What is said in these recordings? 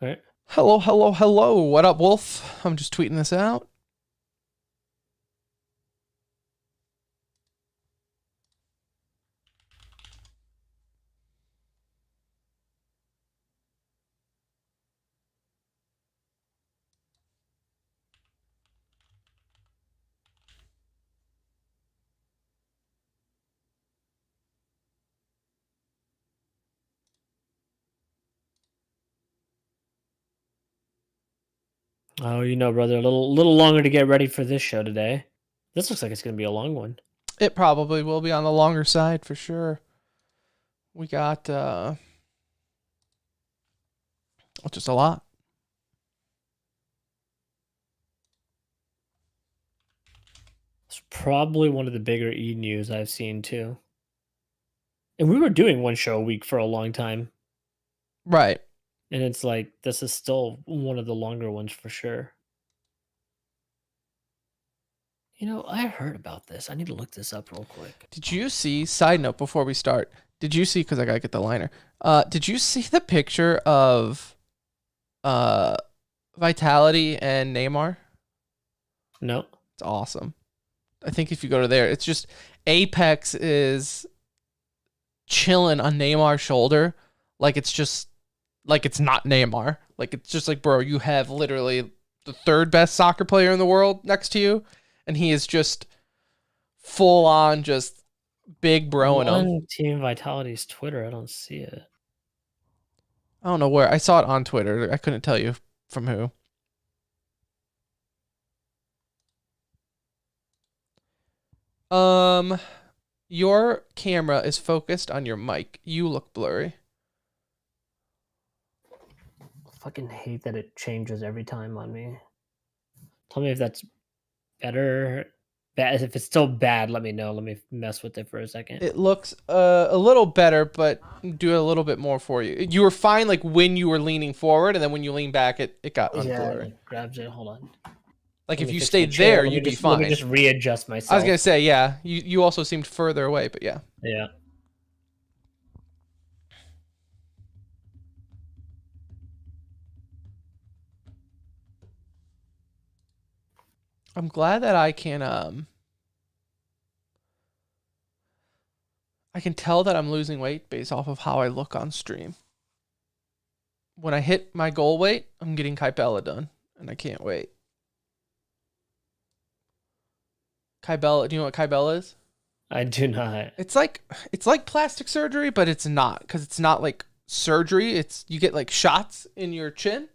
All right. Hello, hello, hello. What up, Wolf? I'm just tweeting this out. Oh, brother, a little longer to get ready for this show today. This looks like it's gonna be a long one. It probably will be on the longer side for sure. We got just a lot. It's probably one of the bigger E news I've seen too. And we were doing one show a week for a long time, Right. and it's like this is still one of the longer ones for sure. I heard about this. I need to look this up real quick. Did you see, side note before we start, did you see, because I gotta get the liner, did you see the picture of Vitality and Neymar? No. It's awesome. I think if you go to there, it's just Apex is chilling on Neymar's shoulder, like it's not Neymar. Like it's just like, bro, you have literally the third best soccer player in the world next to you, and he is just full on just big broing him. On Team Vitality's Twitter, I don't see it. I don't know where. I saw it on Twitter. I couldn't tell you from who. Your camera is focused on your mic. You look blurry. I fucking hate that it changes every time on me. Tell me if that's better. Bad. If it's still bad, let me know. Let me mess with it for a second. It looks a little better, but do a little bit more for you. You were fine like when you were leaning forward, and then when you lean back, it got unblurry. Yeah, it grabs it. Hold on. Like if you stayed there, you'd be fine. Let me just readjust myself. I was gonna say, yeah. You also seemed further away, but yeah. Yeah. I'm glad that I can tell that I'm losing weight based off of how I look on stream. When I hit my goal weight, I'm getting Kybella done, and I can't wait. Kybella, do you know what Kybella is? I do not. It's like plastic surgery, but it's not, because it's not like surgery. It's you get like shots in your chin.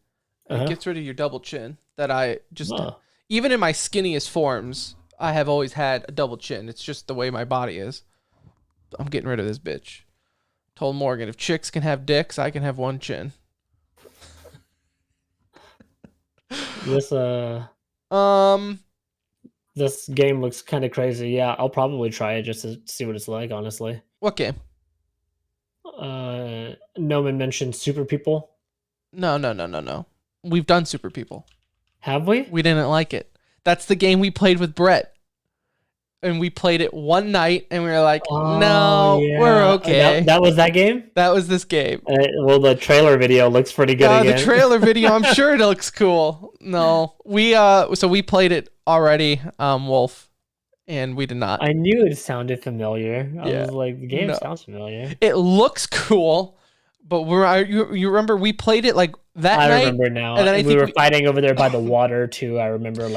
It gets rid of your double chin. That I just even in my skinniest forms, I have always had a double chin. It's just the way my body is. I'm getting rid of this bitch. Told Morgan, if chicks can have dicks, I can have one chin. This game looks kind of crazy. Yeah, I'll probably try it just to see what it's like, honestly. What game? Noman mentioned Super People. No. We've done Super People. Have we? We didn't like it. That's the game we played with Brett. And we played it one night, and we were like, no, yeah. We're okay. That was that game? That was this game. Well, the trailer video looks pretty good again. The trailer video, I'm sure it looks cool. No, so we played it already, Wolf, and we did not. I knew it sounded familiar. I was like, the game sounds familiar. It looks cool, but you remember we played it like that night? I remember now. And then we were fighting over there by the water too. I remember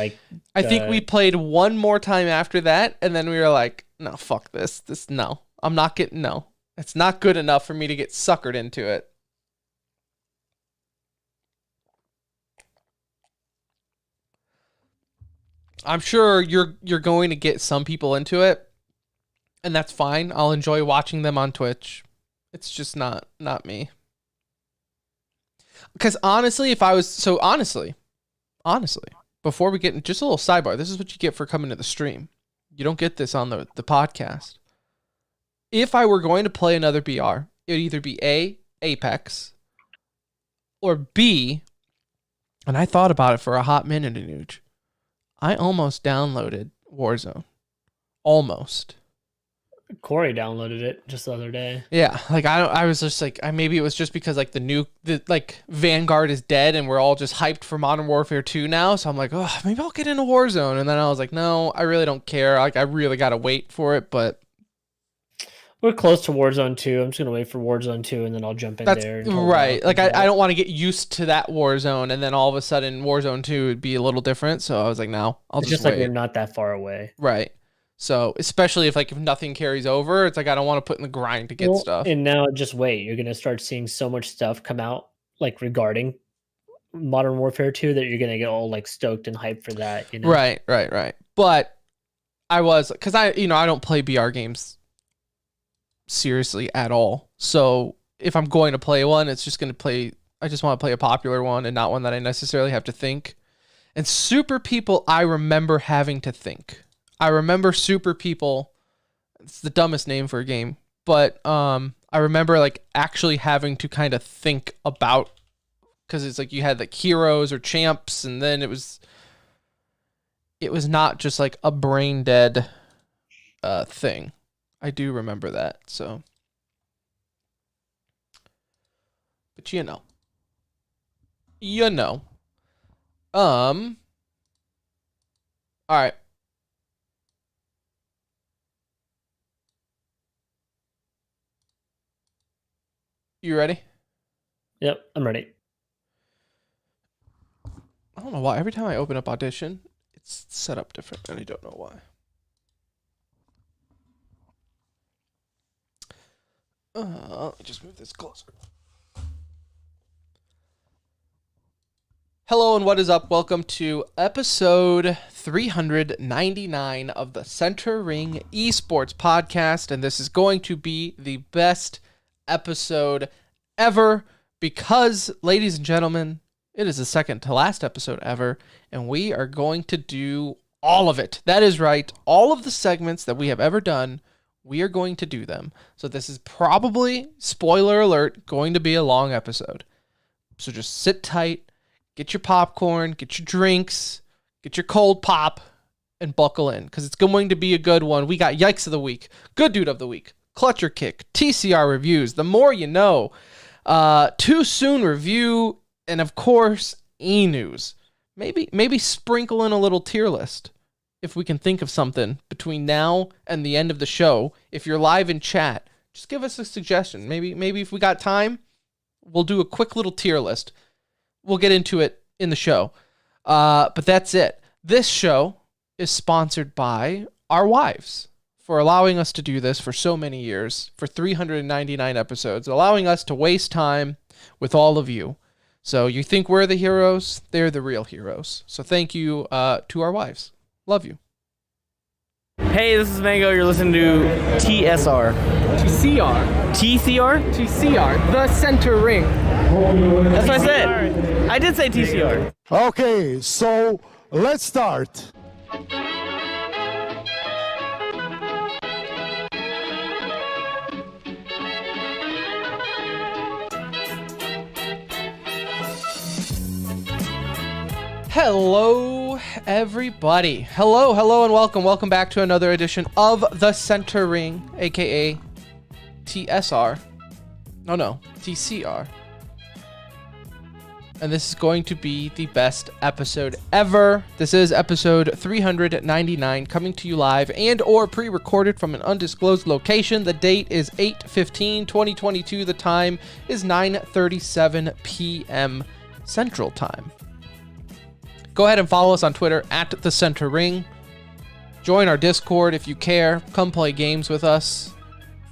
I think we played one more time after that, and then we were like, no, fuck this. No. I'm not getting, no. It's not good enough for me to get suckered into it. I'm sure you're going to get some people into it, and that's fine. I'll enjoy watching them on Twitch. It's just not me. Because honestly, before we get in, just a little sidebar, this is what you get for coming to the stream. You don't get this on the podcast. If I were going to play another BR, it would either be A, Apex, or B, and I thought about it for a hot minute, Anuj. I almost downloaded Warzone. Almost. Corey downloaded it just the other day. Yeah, like I was just like, maybe it was just because like like Vanguard is dead and we're all just hyped for Modern Warfare 2 now. So I'm like, oh, maybe I'll get into Warzone. And then I was like, no, I really don't care. Like I really gotta wait for it. But We're close to Warzone 2. I'm just gonna wait for Warzone 2 and then I'll jump in that's there. right. Like I don't want to get used to that Warzone and then all of a sudden Warzone 2 would be a little different. So I was like, no, I'll it's just like wait. we're not that far away. Right. So especially if nothing carries over, it's like I don't want to put in the grind to get stuff. And now just wait. You're gonna start seeing so much stuff come out like regarding Modern Warfare 2 that you're gonna get all like stoked and hyped for that. You know? Right. But I was because I don't play BR games seriously at all. So if I'm going to play one, it's just going to play. I just want to play a popular one and not one that I necessarily have to think. And Super People, I remember having to think. I remember Super People. It's the dumbest name for a game, but I remember like actually having to kind of think about, because it's like you had like heroes or champs, and then it was not just like a brain dead thing. I do remember that. So, but all right. You ready? Yep, I'm ready. I don't know why. Every time I open up Audition, it's set up different, and I don't know why. Let me just move this closer. Hello and what is up? Welcome to episode 399 of the Center Ring Esports podcast, and this is going to be the best episode ever because, ladies and gentlemen, it is the second to last episode ever, and we are going to do all of it. That is right. All of the segments that we have ever done, we are going to do them. So this is probably, spoiler alert, going to be a long episode. So just sit tight, get your popcorn, get your drinks, get your cold pop, and buckle in, because it's going to be a good one. We got Yikes of the Week, Good Dude of the Week, Clutcher Kick, TCR reviews, The More You Know, Too Soon review, and of course, e-news. Maybe sprinkle in a little tier list if we can think of something between now and the end of the show. If you're live in chat, just give us a suggestion. Maybe if we got time, we'll do a quick little tier list. We'll get into it in the show. But that's it. This show is sponsored by our wives for allowing us to do this for so many years, for 399 episodes, allowing us to waste time with all of you. So you think we're the heroes? They're the real heroes. So thank you to our wives. Love you. Hey, this is Mango. You're listening to TSR. TCR. TCR? TCR. The Center Ring. That's what I said. I did say TCR. Okay, so let's start. Hello, everybody. Hello, and welcome back to another edition of the Center Ring, aka TSR. No, TCR. And this is going to be the best episode ever. This is episode 399, coming to you live and or pre-recorded from an undisclosed location. The date is 8/15/2022. The time is 9:37 p.m. Central Time. Go ahead and follow us on Twitter at The Center Ring. Join our Discord if you care. Come play games with us.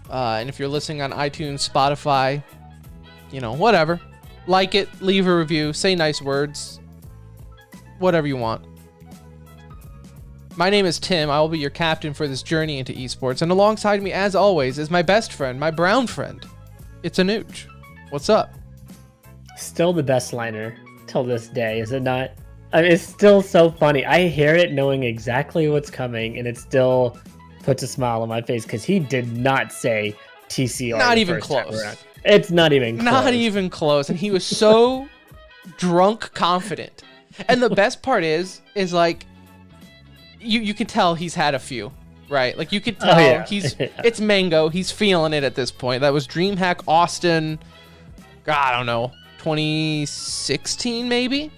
And if you're listening on iTunes, Spotify, whatever. Like it, leave a review, say nice words, whatever you want. My name is Tim. I will be your captain for this journey into esports. And alongside me, as always, is my best friend, my brown friend. It's Anuj. What's up? Still the best liner till this day, is it not? I mean, it's still so funny. I hear it knowing exactly what's coming, and it still puts a smile on my face because he did not say TCR. Not even close. It's not even close. Not even close. And he was so drunk confident. And the best part is like, you can tell he's had a few. right? Like you could Oh, tell yeah. it's Mango. He's feeling it at this point. That was DreamHack Austin. God, I don't know, 2016 maybe.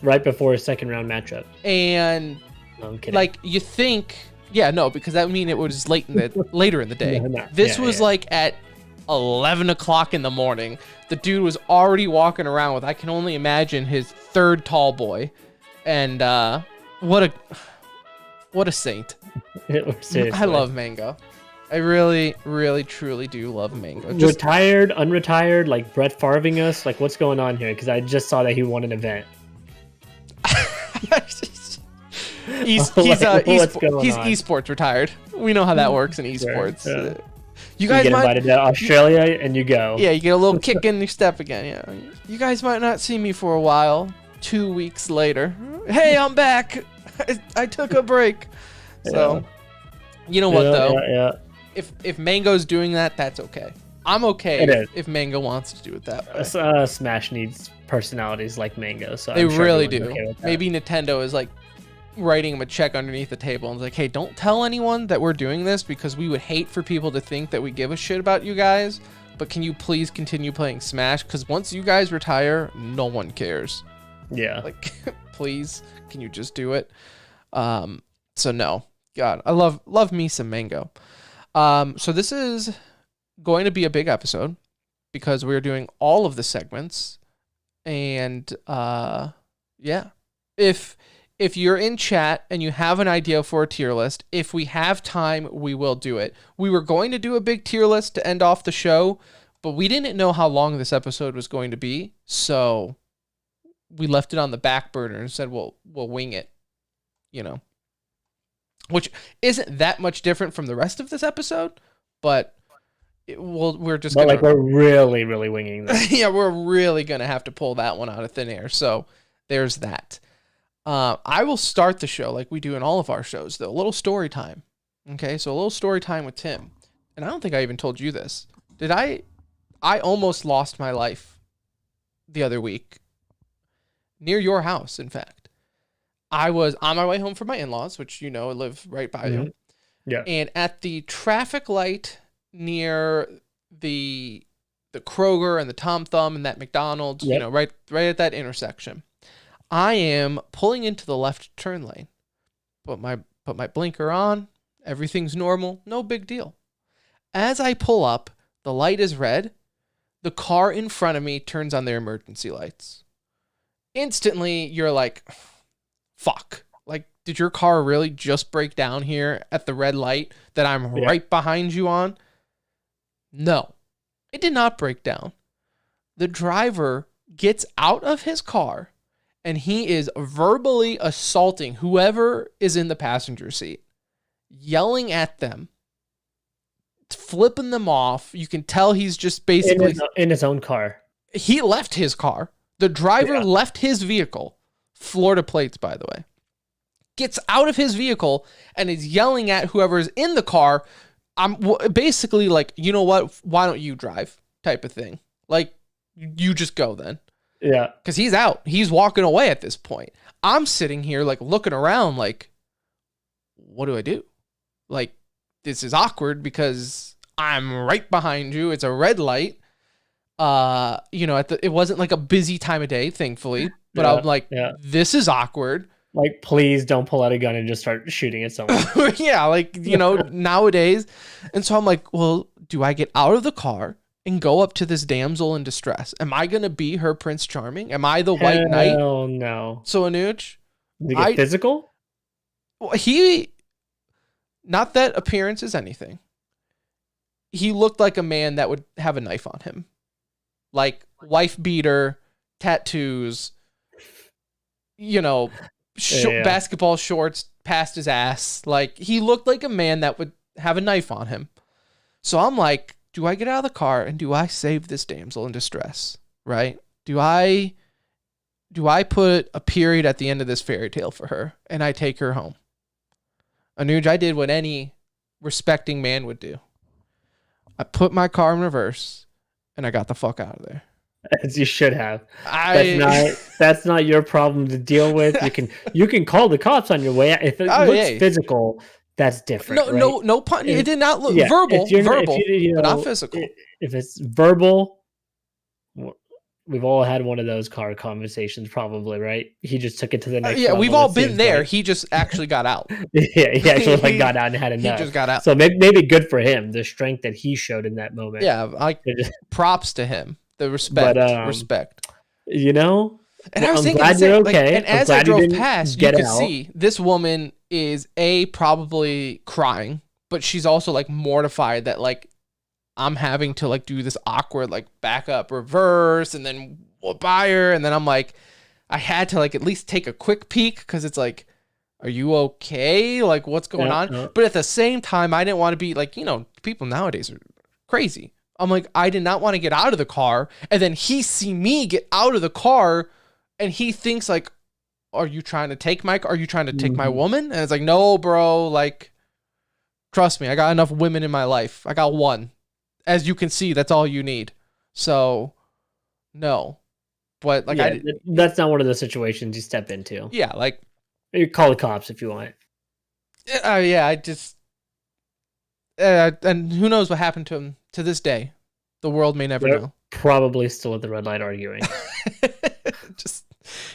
Right before a second round matchup. And No, I'm kidding. like you think, yeah, no, because that would mean it was later in the day. No. This Yeah, was yeah. like at 11 o'clock in the morning. The dude was already walking around with, I can only imagine, his third tall boy. And what a saint. Seriously. I love Mango. I really, really, truly do love Mango. Just Retired, unretired, like Brett Favring us. Like, what's going on here? Because I just saw that he won an event. he's What's going on? esports retired. We know how that works in esports. Yeah. You You guys get might, invited to Australia and you go. yeah, you get a little kick in your step again. Yeah, you guys might not see me for a while. 2 weeks later, hey, I'm back. I took a break. So, you know what though? Yeah. If Mango's doing that, that's okay. I'm okay It is. if Mango wants to do it that way. Smash needs personalities like Mango, so They I'm sure really everyone's do. okay with that. Maybe Nintendo is like writing him a check underneath the table and is like, hey, don't tell anyone that we're doing this because we would hate for people to think that we give a shit about you guys. But can you please continue playing Smash? Because once you guys retire, no one cares. Yeah. Like, please, can you just do it? So no, God, I love me some Mango. So this is going to be a big episode because we're doing all of the segments, and yeah, if you're in chat and you have an idea for a tier list, if we have time, we will do it. We were going to do a big tier list to end off the show, but we didn't know how long this episode was going to be, so we left it on the back burner and said we'll wing it, you know, which isn't that much different from the rest of this episode, but we're just But gonna, like we're really, really winging this. yeah, we're really gonna have to pull that one out of thin air. So there's that. I will start the show like we do in all of our shows, though. A little story time. Okay, so a little story time with Tim. And I don't think I even told you this. Did I? I almost lost my life the other week. Near your house, in fact. I was on my way home from my in-laws, which you know live right by you. Yeah. And at the traffic light near the Kroger and the Tom Thumb and that McDonald's, you Yep. know, right at that intersection, I am pulling into the left turn lane. Put my blinker on. Everything's normal. No big deal. As I pull up, the light is red. The car in front of me turns on their emergency lights. Instantly, you're like, fuck. Like, did your car really just break down here at the red light that I'm right behind you on? No, it did not break down. The driver gets out of his car and he is verbally assaulting whoever is in the passenger seat, yelling at them, flipping them off. You can tell he's just basically In his own car. he left his car. The driver left his vehicle, Florida plates, by the way, gets out of his vehicle and is yelling at whoever's in the car. I'm basically like, you know what? Why don't you drive? Type of thing. Like, you just go then. Yeah. Because he's out. He's walking away at this point. I'm sitting here like looking around like, what do I do? Like, this is awkward because I'm right behind you. It's a red light. You know, it wasn't like a busy time of day, thankfully. But I'm like, this is awkward. Like, please don't pull out a gun and just start shooting at someone. Yeah, like, you know, nowadays. And so I'm like, well, do I get out of the car and go up to this damsel in distress? Am I going to be her Prince Charming? Am I the White Knight? Oh, no. So, Anuj, Did he get physical? Not that appearance is anything. He looked like a man that would have a knife on him. Like, wife beater, tattoos, you know, basketball shorts past his ass. Like, he looked like a man that would have a knife on him. So I'm like, do I get out of the car and do I save this damsel in distress? Right? Do I put a period at the end of this fairy tale for her and I take her home? Anuj, I did what any respecting man would do. I put my car in reverse and I got the fuck out of there. As you should have. That's not your problem to deal with. You can call the cops on your way. If it looks physical, that's different. No, right? no, no pun. It did not look Yeah, verbal, if you're, verbal, you but not know, physical. if it's verbal, we've all had one of those car conversations, probably, right? He just took it to the next Yeah, level. we've all it been seems there. like. He just actually got out. Yeah, he actually like got out and had He enough. just got out. So maybe good for him, the strength that he showed in that moment. Yeah, props to him. The respect, But respect. you know, And I was I'm thinking, glad you're like, okay. and I'm as I glad you drove didn't past, you get could out. see this woman is probably crying, but she's also like mortified that like I'm having to like do this awkward like back up, reverse, and then by her, and then I'm like, I had to like at least take a quick peek because it's like, are you okay? Like, what's going on? But at the same time, I didn't want to be like, people nowadays are crazy. I'm like, I did not want to get out of the car, and then he see me get out of the car, and he thinks like, are you trying to take my car? Are you trying to take my woman? And it's like, no, bro, like, trust me, I got enough women in my life. I got one. As you can see, that's all you need. So, no. But like, yeah, that's not one of the situations you step into. Yeah, like, you call the cops if you want. Yeah, I just, and who knows what happened to him to this day. The world may never know. Probably still at the red light arguing. Just,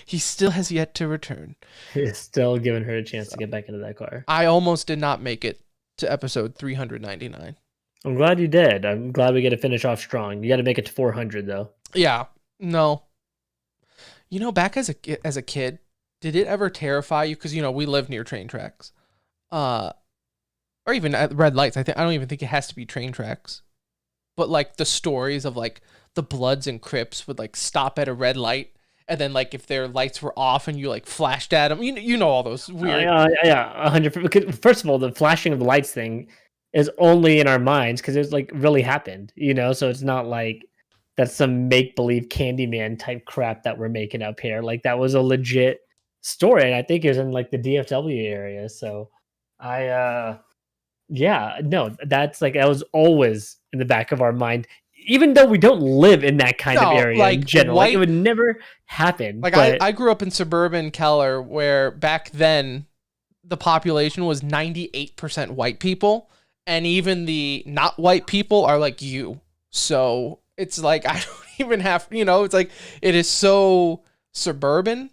he still has yet to return. He's still giving her a chance to get back into that car. I almost did not make it to episode 399. I'm glad you did. I'm glad we get to finish off strong. You got to make it to 400 though. Yeah, no. Back as a kid, did it ever terrify you? Because we live near train tracks, or even at red lights. I don't even think it has to be train tracks, but like the stories of like the Bloods and Crips would like stop at a red light, and then like if their lights were off and you like flashed at them, you know all those weird. Yeah, 100%. First of all, the flashing of the lights thing is only in our minds because it's like really happened, so it's not like that's some make-believe Candyman type crap that we're making up here. Like that was a legit story, and I think it was in like the DFW area. So that's like that was always in the back of our mind, even though we don't live in that kind of area in general. Like it would never happen. Like I grew up in suburban Keller where back then the population was 98% white people. And even the not white people are like you. So it's like, I don't even have, it's like, it is so suburban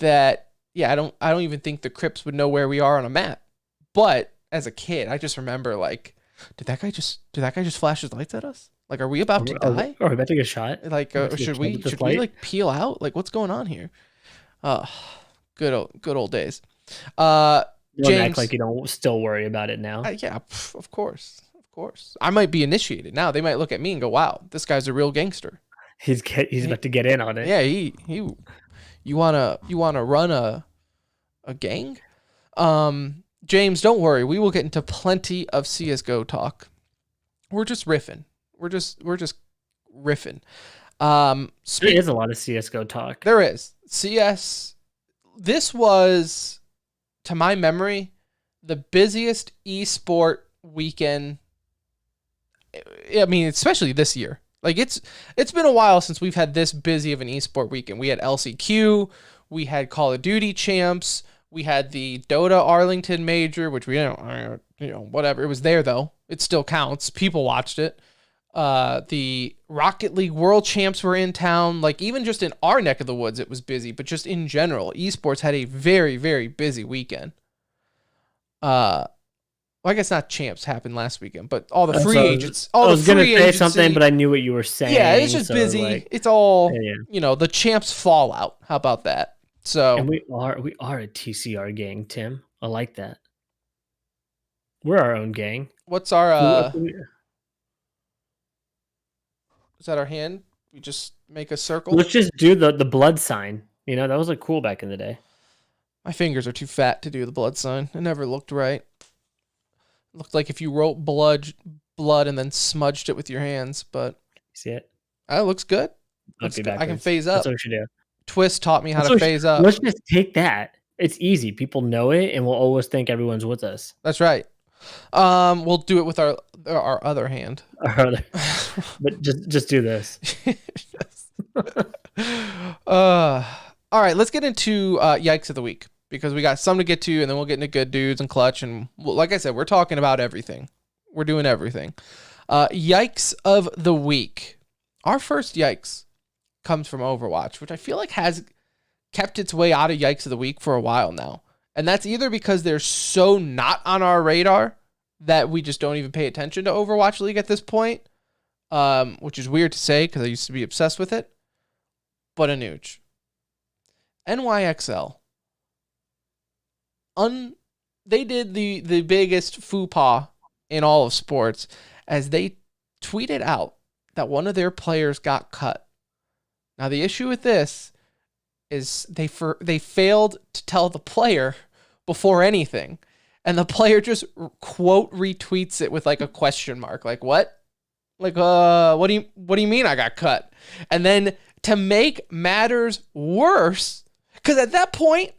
that, yeah, I don't even think the Crips would know where we are on a map. But as a kid, I just remember like, did that guy just flash his lights at us? Like, are we about to die? Are we about to get shot? Like, should we like peel out? Like, what's going on here? Good old days. Don't act like you don't still worry about it now. Yeah, of course. I might be initiated now. They might look at me and go, "Wow, this guy's a real gangster." He's about to get in on it. Yeah, you wanna run a gang? James, don't worry. We will get into plenty of CS:GO talk. We're just riffing. We're just riffing. There is a lot of CS:GO talk. There is. CS. This was, to my memory, the busiest esport weekend. I mean, especially this year. Like it's been a while since we've had this busy of an esport weekend. We had LCQ, we had Call of Duty champs, we had the Dota Arlington Major, which we don't, whatever. It was there though. It still counts. People watched it. The Rocket League World Champs were in town. Like even just in our neck of the woods, it was busy. But just in general, esports had a very, very busy weekend. Well, I guess not champs happened last weekend, but all the free agents. I was going to say something, but I knew what you were saying. Yeah, it's just busy. Like, it's all, the champs fallout. How about that? So, and we are a TCR gang, Tim. I like that. We're our own gang. What's our is that our hand? We just make a circle. Let's just do the blood sign. That was like cool back in the day. My fingers are too fat to do the blood sign. It never looked right. It looked like if you wrote blood and then smudged it with your hands, but see it? It looks good. Looks good. I can phase up. That's what we should do. Twist taught me how to phase up. Let's just take that. It's easy. People know it, and we'll always think everyone's with us. That's right. We'll do it with our other hand. But just do this. All right, let's get into yikes of the week. because we got some to get to, and then we'll get into good dudes and clutch. And like I said, we're talking about everything. We're doing everything. Yikes of the week. Our first yikes comes from Overwatch, which I feel like has kept its way out of yikes of the week for a while now. And that's either because they're so not on our radar that we just don't even pay attention to Overwatch League at this point, which is weird to say because I used to be obsessed with it. But Anuj. NYXL. They did the biggest faux pas in all of sports as they tweeted out that one of their players got cut. Now, the issue with this is they failed to tell the player before anything. And the player just quote retweets it with like a question mark. Like, what? Like, what do you mean I got cut? And then to make matters worse, because at that point,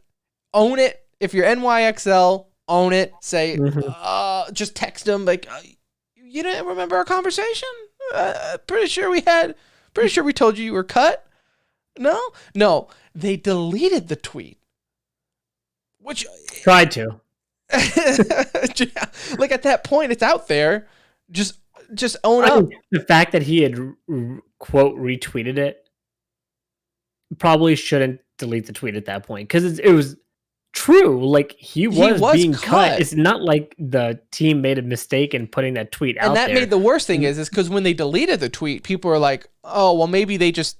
own it. If you're NYXL, own it. Say, just text them like, you didn't remember our conversation? Pretty sure we told you were cut. No, they deleted the tweet. Which tried to. Like at that point, it's out there. Just own up. The fact that he had quote retweeted it probably shouldn't delete the tweet at that point because it was true. Like he was being cut. It's not like the team made a mistake in putting that tweet out there. And that made the worst thing is because when they deleted the tweet, people were like, "Oh, well, maybe they just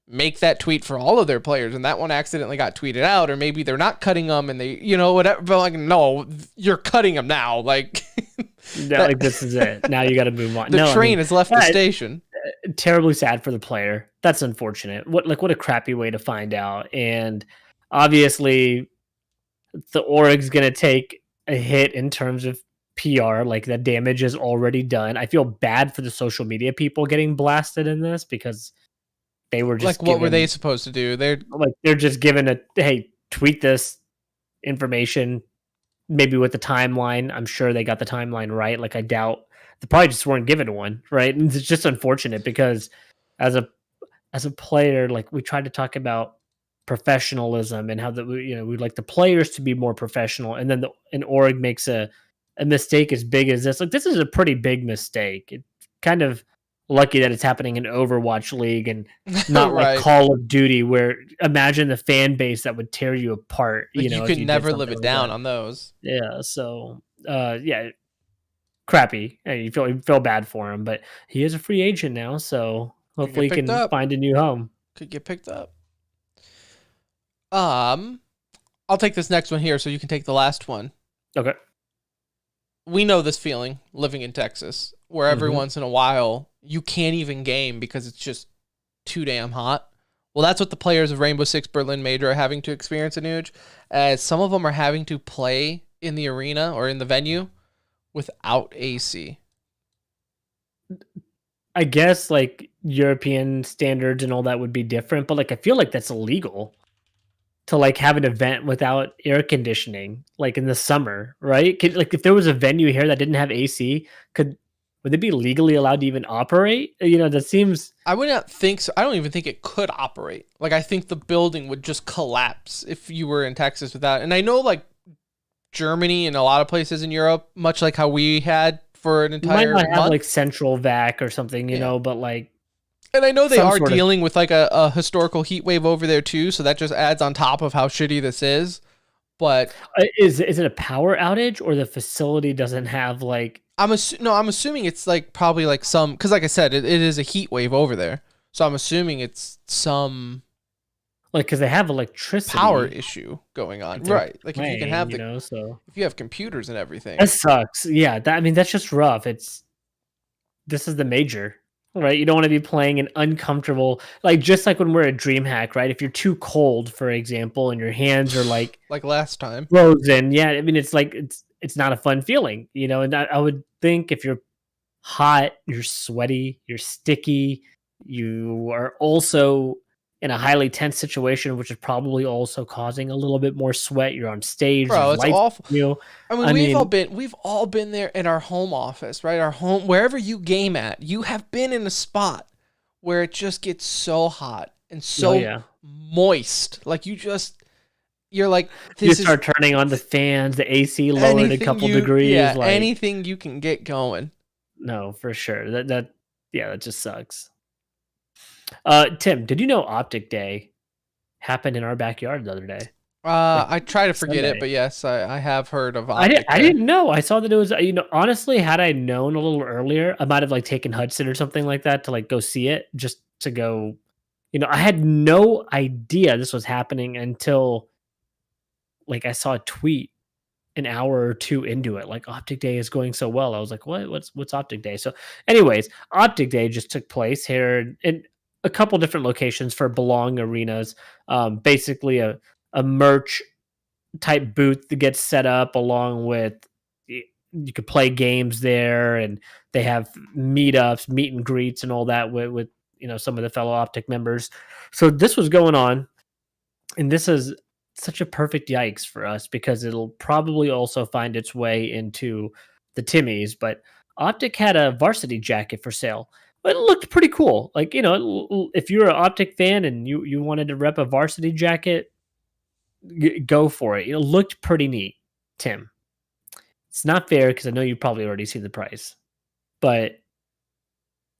make that tweet for all of their players and that one accidentally got tweeted out, or maybe they're not cutting them and they, whatever." But like, no, you're cutting them now. Like, like this is it. Now you got to move on. The train has left the station. Terribly sad for the player. That's unfortunate. What a crappy way to find out. And obviously, the org's gonna take a hit in terms of PR. Like the damage is already done. I feel bad for the social media people getting blasted in this because they were just like, what were they supposed to do? They're just given a, hey, tweet this information, maybe with the timeline. I'm sure they got the timeline right. Like I doubt they probably just weren't given one, right? And it's just unfortunate because as a player, like we tried to talk about professionalism and how we'd like the players to be more professional, and then an org makes a mistake as big as this. Like this is a pretty big mistake. It's kind of lucky that it's happening in Overwatch League and not right. like Call of Duty, where imagine the fan base that would tear you apart. Like you could never live it like down that. on those. Yeah. So, crappy. And you feel bad for him, but he is a free agent now, so hopefully he can find a new home. Could get picked up. I'll take this next one here, so you can take the last one. Okay. We know this feeling living in Texas, where every once in a while you can't even game because it's just too damn hot. Well, that's what the players of Rainbow Six Berlin Major are having to experience in Nuge, as some of them are having to play in the arena or in the venue without AC. I guess like European standards and all that would be different, but like I feel like that's illegal to like have an event without air conditioning, like in the summer, right? Like if there was a venue here that didn't have AC, would they be legally allowed to even operate? That seems... I would not think so. I don't even think it could operate. Like, I think the building would just collapse if you were in Texas without... And I know, like, Germany and a lot of places in Europe, much like how we had for an entire might not month. have, like, central vac or something, you know, but, like... And I know they are dealing with, like, a historical heat wave over there, too, so that just adds on top of how shitty this is. But... Is it a power outage, or the facility doesn't have, like... I'm assuming it's like probably like some, because like I said, it is a heat wave over there, so I'm assuming it's some like because they have electricity power issue going on, right? Like if you can have if you have computers and everything, that sucks. Yeah, that's just rough. This is the major, right? You don't want to be playing an uncomfortable, like just like when we're at DreamHack, right? If you're too cold, for example, and your hands are like last time frozen, yeah. I mean, it's like it's not a fun feeling, And I would think if you're hot, you're sweaty, you're sticky, you are also in a highly tense situation, which is probably also causing a little bit more sweat. You're on stage, bro. It's awful. I mean, we've we've all been there in our home office, right? Our home, wherever you game at, you have been in a spot where it just gets so hot and so moist, like you just. you're like, You this is start turning on the fans, the AC lowered a anything couple you, degrees. yeah, like anything you can get going. no, for sure. That just sucks. Tim, did you know Optic Day happened in our backyard the other day? Like I try to forget it, Sunday. but yes, I have heard of I Optic Day. didn't know. I saw that it was, honestly, had I known a little earlier, I might have like taken Hudson or something like that to like go see it, just to go. I had no idea this was happening until like I saw a tweet an hour or two into it. Like Optic Day is going so well. I was like, what? What's Optic Day? So, anyways, Optic Day just took place here in a couple different locations for Belong arenas. Basically a merch type booth that gets set up along with you could play games there, and they have meetups, meet and greets, and all that with some of the fellow Optic members. So this was going on, and this is such a perfect yikes for us because it'll probably also find its way into the Timmies. But Optic had a varsity jacket for sale. But it looked pretty cool. Like, if you're an Optic fan and you wanted to rep a varsity jacket, go for it. It looked pretty neat, Tim. It's not fair because I know you probably already see the price. But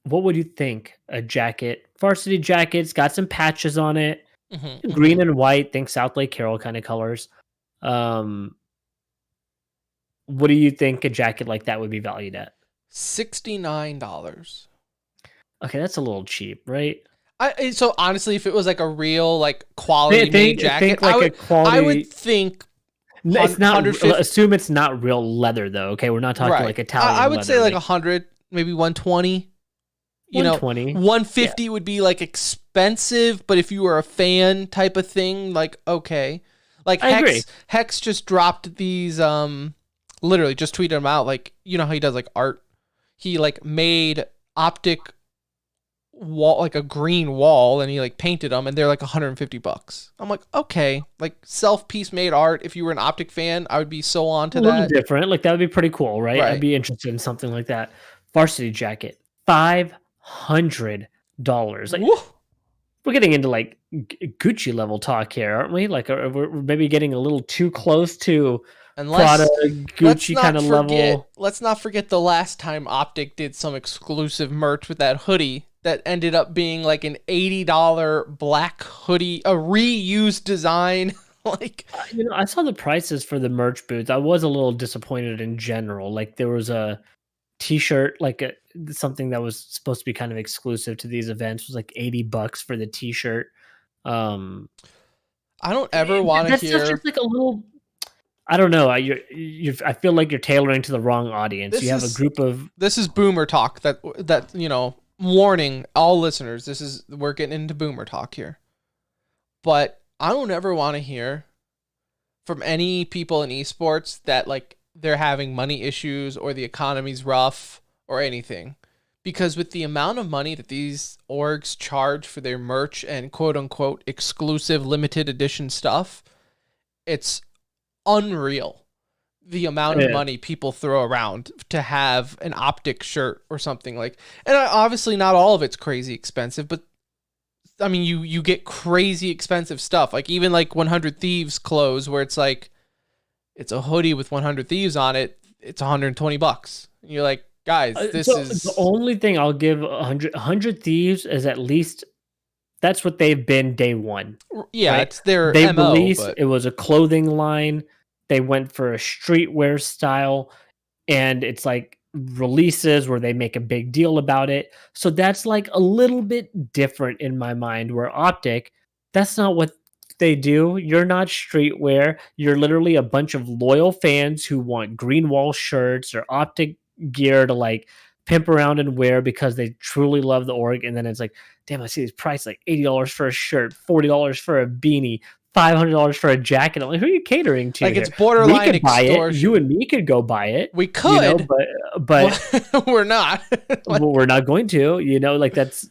what would you think? A jacket, varsity jacket's got some patches on it. Green and white, think South Lake Carroll kind of colors. What do you think a jacket like that would be valued at? $69. Okay, that's a little cheap, right? So honestly, if it was like a real like quality made jacket, like a quality. I would think It's not. 150. Assume it's not real leather, though. Okay, we're not talking like Italian. I would leather, say like 100, maybe 120. 120. 150 would be like expensive, but if you were a fan type of thing, like okay. Like I agree. Hex just dropped these literally just tweeted them out, like how he does like art. He like made Optic wall, like a green wall, and he like painted them, and they're like $150. I'm like, okay, like self-piece made art. If you were an Optic fan, I would be so on to a little that. different. Like that would be pretty cool, right? I'd be interested in something like that. Varsity jacket, $500. Like Woo. we're getting into like Gucci level talk here, aren't we? Like we're maybe getting a little too close to Prada, Gucci kind of level. Let's not forget the last time Optic did some exclusive merch with that hoodie that ended up being like an $80 black hoodie, a reused design. Like, I saw the prices for the merch booth. I was a little disappointed in general. Like there was a t-shirt, like something that was supposed to be kind of exclusive to these events, was like $80 for the t-shirt. I don't ever want to hear. That's just like a little. I don't know. I feel like you're tailoring to the wrong audience. You have a group of. This is boomer talk. That warning all listeners. We're getting into boomer talk here. But I don't ever want to hear from any people in esports that like they're having money issues or the economy's rough or anything. Because with the amount of money that these orgs charge for their merch and quote unquote exclusive limited edition stuff, it's unreal the amount of money people throw around to have an Optic shirt or something like. And obviously not all of it's crazy expensive, but I mean you get crazy expensive stuff, like even like 100 Thieves clothes where it's like it's a hoodie with 100 Thieves on it, it's $120. And you're like, guys, this is the only thing I'll give 100 Thieves is at least that's what they've been day one. Yeah, right? it's their they MO, released. But... It was a clothing line. They went for a streetwear style, and it's like releases where they make a big deal about it. So that's like a little bit different in my mind. Where Optic, that's not what they do. You're not streetwear. You're literally a bunch of loyal fans who want green wall shirts or Optic gear to like pimp around and wear because they truly love the org. And then it's like, damn, I see these prices like $80 for a shirt, $40 for a beanie, $500 for a jacket. I'm like, who are you catering to? Like here? it's borderline we could buy extortion. it. You and me could go buy it. We could, but we're not. Well, we're not going to. Like that's.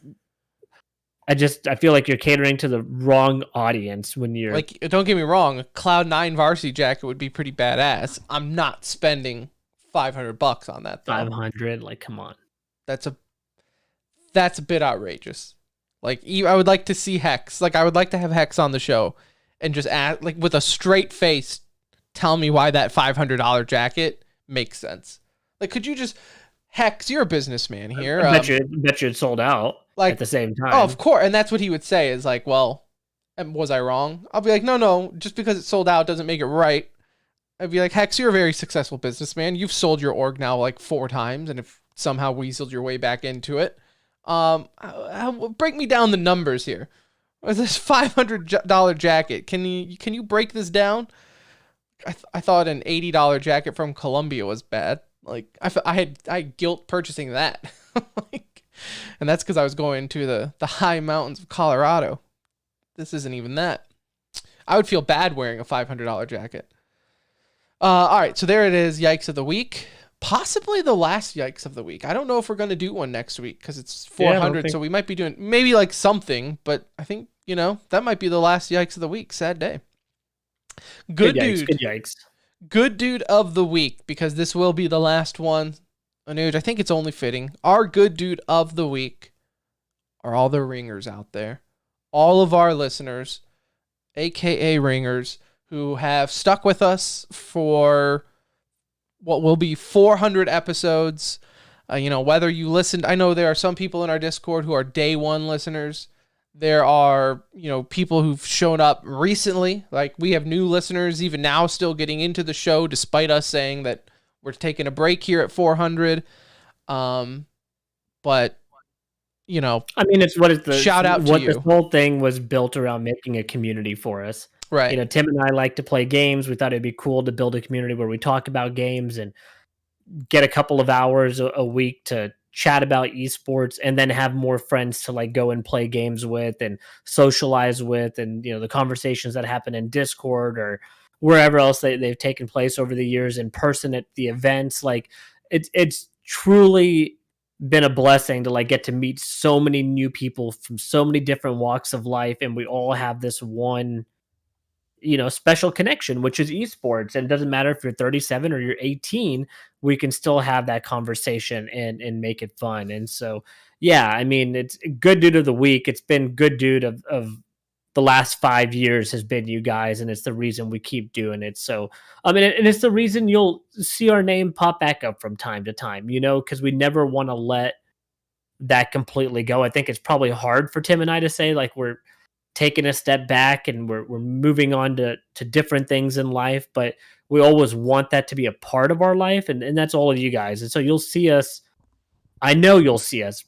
I feel like you're catering to the wrong audience when you're like. Don't get me wrong. A Cloud9 varsity jacket would be pretty badass. I'm not spending $500 on that. Though. 500. Like, come on. That's a bit outrageous. Like, I would like to see Hex. Like, I would like to have Hex on the show and just ask, like, with a straight face, tell me why that $500 jacket makes sense. Like, could you just, Hex, you're a businessman here. I bet you it sold out like, at the same time. Oh, of course. And that's what he would say is like, well, was I wrong? I'll be like, no, just because it sold out doesn't make it right. I'd be like, Hex, you're a very successful businessman. You've sold your org now like 4 times and have somehow weaseled your way back into it. Break me down the numbers here. With this $500 jacket, can you break this down? I thought an $80 jacket from Colombia was bad. Like I had guilt purchasing that. Like, and that's because I was going to the high mountains of Colorado. This isn't even that. I would feel bad wearing a $500 jacket. All right, so there it is. Yikes of the week. Possibly the last yikes of the week. I don't know if we're going to do one next week because it's 400, so we might be doing maybe like something, but I think, that might be the last yikes of the week. Sad day. Good dude. Good yikes. Good dude of the week, because this will be the last one. Anuj, I think it's only fitting. Our good dude of the week are all the ringers out there. All of our listeners, aka ringers, who have stuck with us for what will be 400 episodes. Whether you listened, I know there are some people in our Discord who are day one listeners. There are, people who've shown up recently. Like, we have new listeners even now still getting into the show, despite us saying that we're taking a break here at 400. But, I mean, it's shout out to you. This whole thing was built around making a community for us. Right. Tim and I like to play games. We thought it'd be cool to build a community where we talk about games and get a couple of hours a week to chat about esports, and then have more friends to like go and play games with and socialize with, and the conversations that happen in Discord or wherever else they've taken place over the years in person at the events. Like, it's truly been a blessing to like get to meet so many new people from so many different walks of life, and we all have this one special connection, which is esports. And it doesn't matter if you're 37 or you're 18, we can still have that conversation and make it fun. And so, yeah, I mean, it's good dude of the week. It's been good dude of the last 5 years has been you guys, and it's the reason we keep doing it. So, I mean, and it's the reason you'll see our name pop back up from time to time, because we never want to let that completely go. I think it's probably hard for Tim and I to say, like, we're taking a step back and we're moving on to different things in life, but we always want that to be a part of our life, and that's all of you guys. And so you'll see us, I know you'll see us,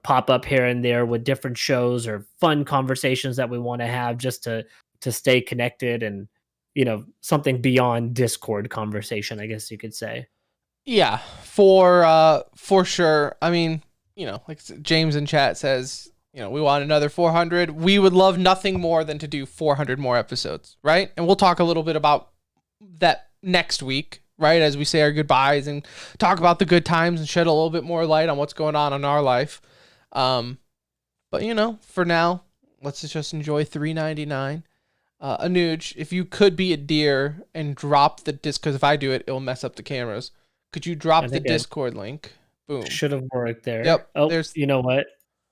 pop up here and there with different shows or fun conversations that we want to have just to stay connected, and something beyond Discord conversation, I guess you could say. Yeah, for sure. I mean, like James in chat says, we want another 400. We would love nothing more than to do 400 more episodes, right? And we'll talk a little bit about that next week, right? As we say our goodbyes and talk about the good times and shed a little bit more light on what's going on in our life. But for now, let's just enjoy $3.99. Anuj, if you could be a deer and drop the disc, because if I do it, it'll mess up the cameras. Could you drop the Discord link? Boom. Should have worked there. Yep. Oh, you know what?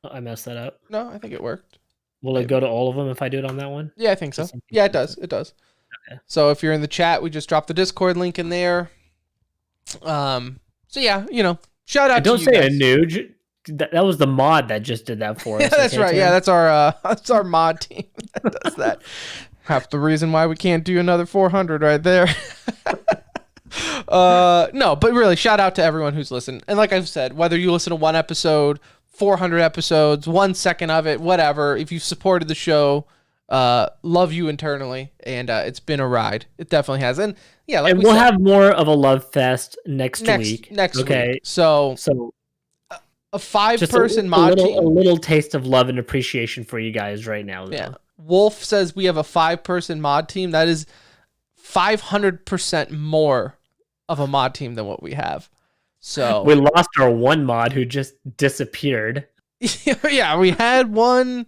I messed that up. No, I think it worked. Will it go to all of them if I do it on that one? Yeah, I think so. Yeah, it does. It does. Okay. So if you're in the chat, we just dropped the Discord link in there. So yeah, shout out to you guys. Don't say Anuj. That was the mod that just did that for us. Yeah, that's right. Yeah, that's our mod team that does that. Half the reason why we can't do another 400 right there. No, but really, shout out to everyone who's listened. And like I've said, whether you listen to one episode, 400 episodes, 1 second of it, whatever, if you've supported the show, love you internally, and it's been a ride. It definitely has. And yeah, like we'll have more of a love fest next week. Next week. So a 5-person mod team. A little taste of love and appreciation for you guys right now. Though. Yeah. Wolf says we have a 5-person mod team. That is 500% more of a mod team than what we have. So we lost our one mod who just disappeared. Yeah, we had one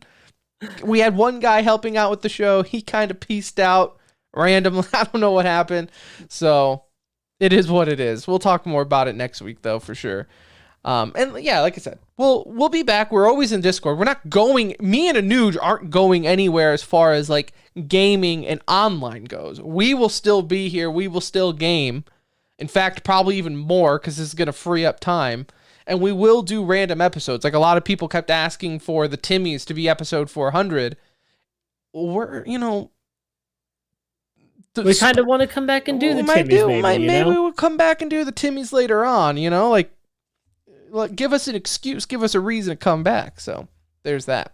guy helping out with the show. He kind of pieced out randomly. I don't know what happened. So it is what it is. We'll talk more about it next week though, for sure. And yeah, like I said, we'll be back. We're always in Discord. We're not going. Me and Anuj aren't going anywhere as far as like gaming and online goes. We will still be here. We will still game. In fact, probably even more because this is gonna free up time. And we will do random episodes. Like a lot of people kept asking for the Timmies to be episode 400. We're We kind of want to come back and do the Timmies, maybe we will come back and do the Timmies later on. Like give us an excuse, give us a reason to come back. So there's that.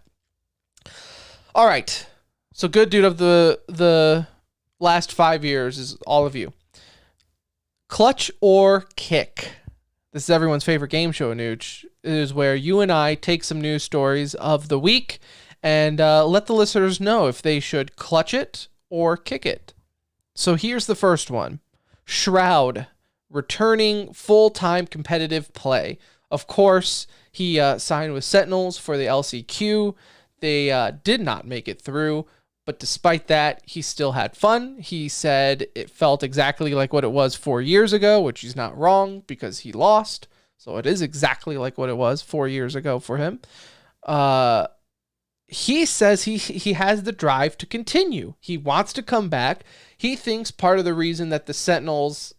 All right. So good dude of the last 5 years is all of you. Clutch or kick? This is everyone's favorite game show, Anuj. It is where you and I take some news stories of the week and let the listeners know if they should clutch it or kick it. So here's the first one. Shroud returning full-time competitive play. Of course, he signed with Sentinels for the LCQ. They did not make it through, but despite that, he still had fun. He said it felt exactly like what it was 4 years ago, which he's not wrong because he lost. So it is exactly like what it was 4 years ago for him. He says he has the drive to continue. He wants to come back. He thinks part of the reason that the Sentinels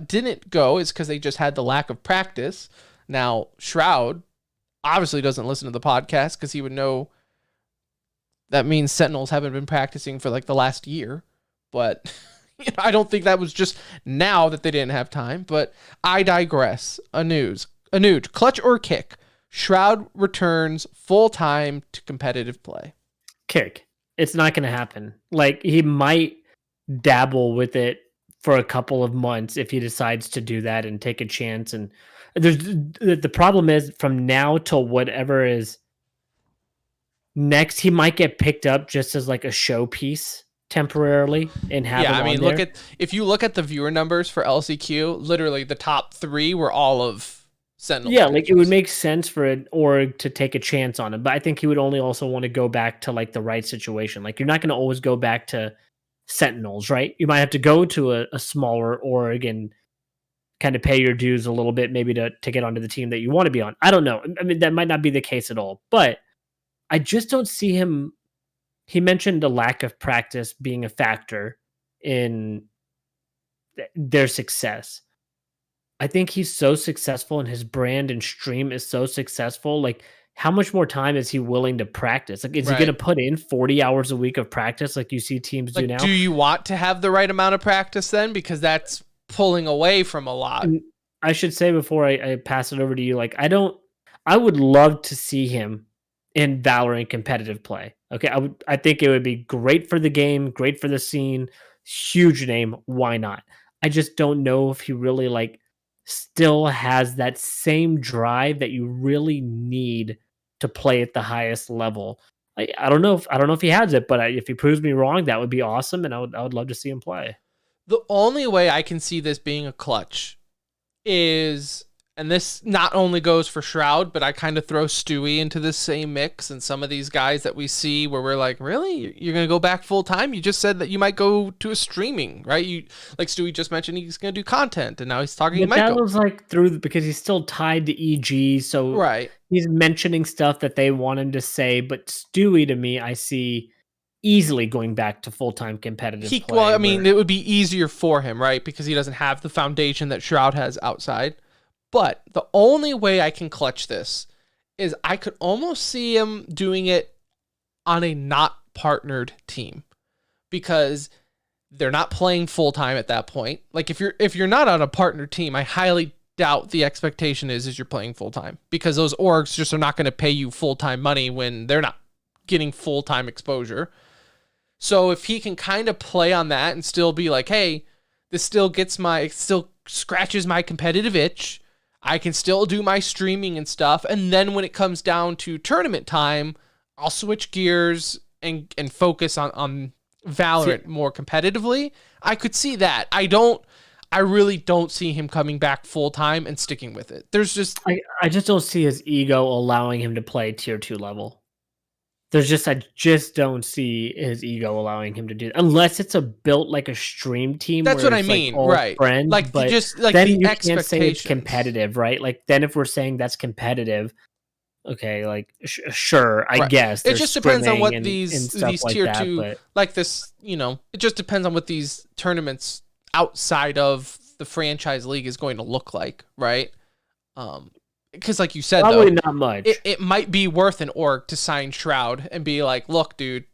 didn't go is because they just had the lack of practice. Now, Shroud obviously doesn't listen to the podcast because he would know that means Sentinels haven't been practicing for like the last year. But I don't think that was just now that they didn't have time. But I digress. Anuj, clutch or kick? Shroud returns full-time to competitive play. Kick. It's not going to happen. Like, he might dabble with it for a couple of months if he decides to do that and take a chance. And the problem is from now till whatever is next, he might get picked up just as like a showpiece temporarily and have him on there. If you look at the viewer numbers for LCQ, literally the top 3 were all of Sentinel. Yeah, like it would make sense for an org to take a chance on him, but I think he would only also want to go back to like the right situation. Like you're not going to always go back to Sentinels, right? You might have to go to a smaller org and kind of pay your dues a little bit, maybe to get onto the team that you want to be on. I don't know. I mean, that might not be the case at all, but I just don't see him. He mentioned the lack of practice being a factor in their success. I think he's so successful and his brand and stream is so successful. Like, how much more time is he willing to practice? Like, is he going to put in 40 hours a week of practice like you see teams do now? Do you want to have the right amount of practice then? Because that's pulling away from a lot. And I should say before I pass it over to you, like, I would love to see him in Valorant competitive play. Okay. I think it would be great for the game, great for the scene, huge name. Why not? I just don't know if he really like still has that same drive that you really need to play at the highest level. I don't know if he has it, but if he proves me wrong, that would be awesome, and I would love to see him play. The only way I can see this being a clutch is, and this not only goes for Shroud, but I kind of throw Stewie into this same mix, and some of these guys that we see where we're like, really? You're going to go back full time? You just said that you might go to a streaming, right? You, like Stewie just mentioned, he's going to do content, and now he's talking. But that was like because he's still tied to EG, so he's mentioning stuff that they want him to say. But Stewie, to me, I see easily going back to full-time competitive play. Well, I mean, it would be easier for him, right? Because he doesn't have the foundation that Shroud has outside. But the only way I can clutch this is I could almost see him doing it on a not partnered team, because they're not playing full time at that point. Like if you're not on a partnered team, I highly doubt the expectation is you're playing full time, because those orgs just are not going to pay you full time money when they're not getting full time exposure. So if he can kind of play on that and still be like, hey, this still scratches my competitive itch. I can still do my streaming and stuff. And then when it comes down to tournament time, I'll switch gears and focus on Valorant more competitively. I could see that. I really don't see him coming back full time and sticking with it. I just don't see his ego allowing him to play tier 2 level. I just don't see his ego allowing him to do that. Unless it's a built like a stream team That's where what I it's like mean, all right? friends, Like but just like then the you can't say it's expectations. competitive, right? Like then if we're saying that's competitive, okay, like sure, I Right. guess It there's just depends on scrimming what and stuff these like tier that, 2, but like this, it just depends on what these tournaments outside of the franchise league is going to look like, right? Because like you said, probably though, not much. it might be worth an org to sign Shroud and be like, look, dude,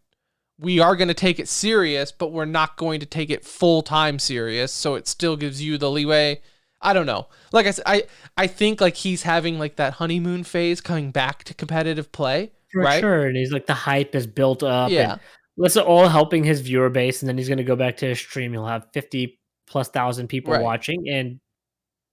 we are going to take it serious, but we're not going to take it full-time serious, so it still gives you the leeway. I don't know. Like I said, I think like he's having like that honeymoon phase coming back to competitive play, For right? sure, and he's like the hype is built up, Yeah. and that's all helping his viewer base. And then he's going to go back to his stream. He'll have 50,000+ people Right. watching, and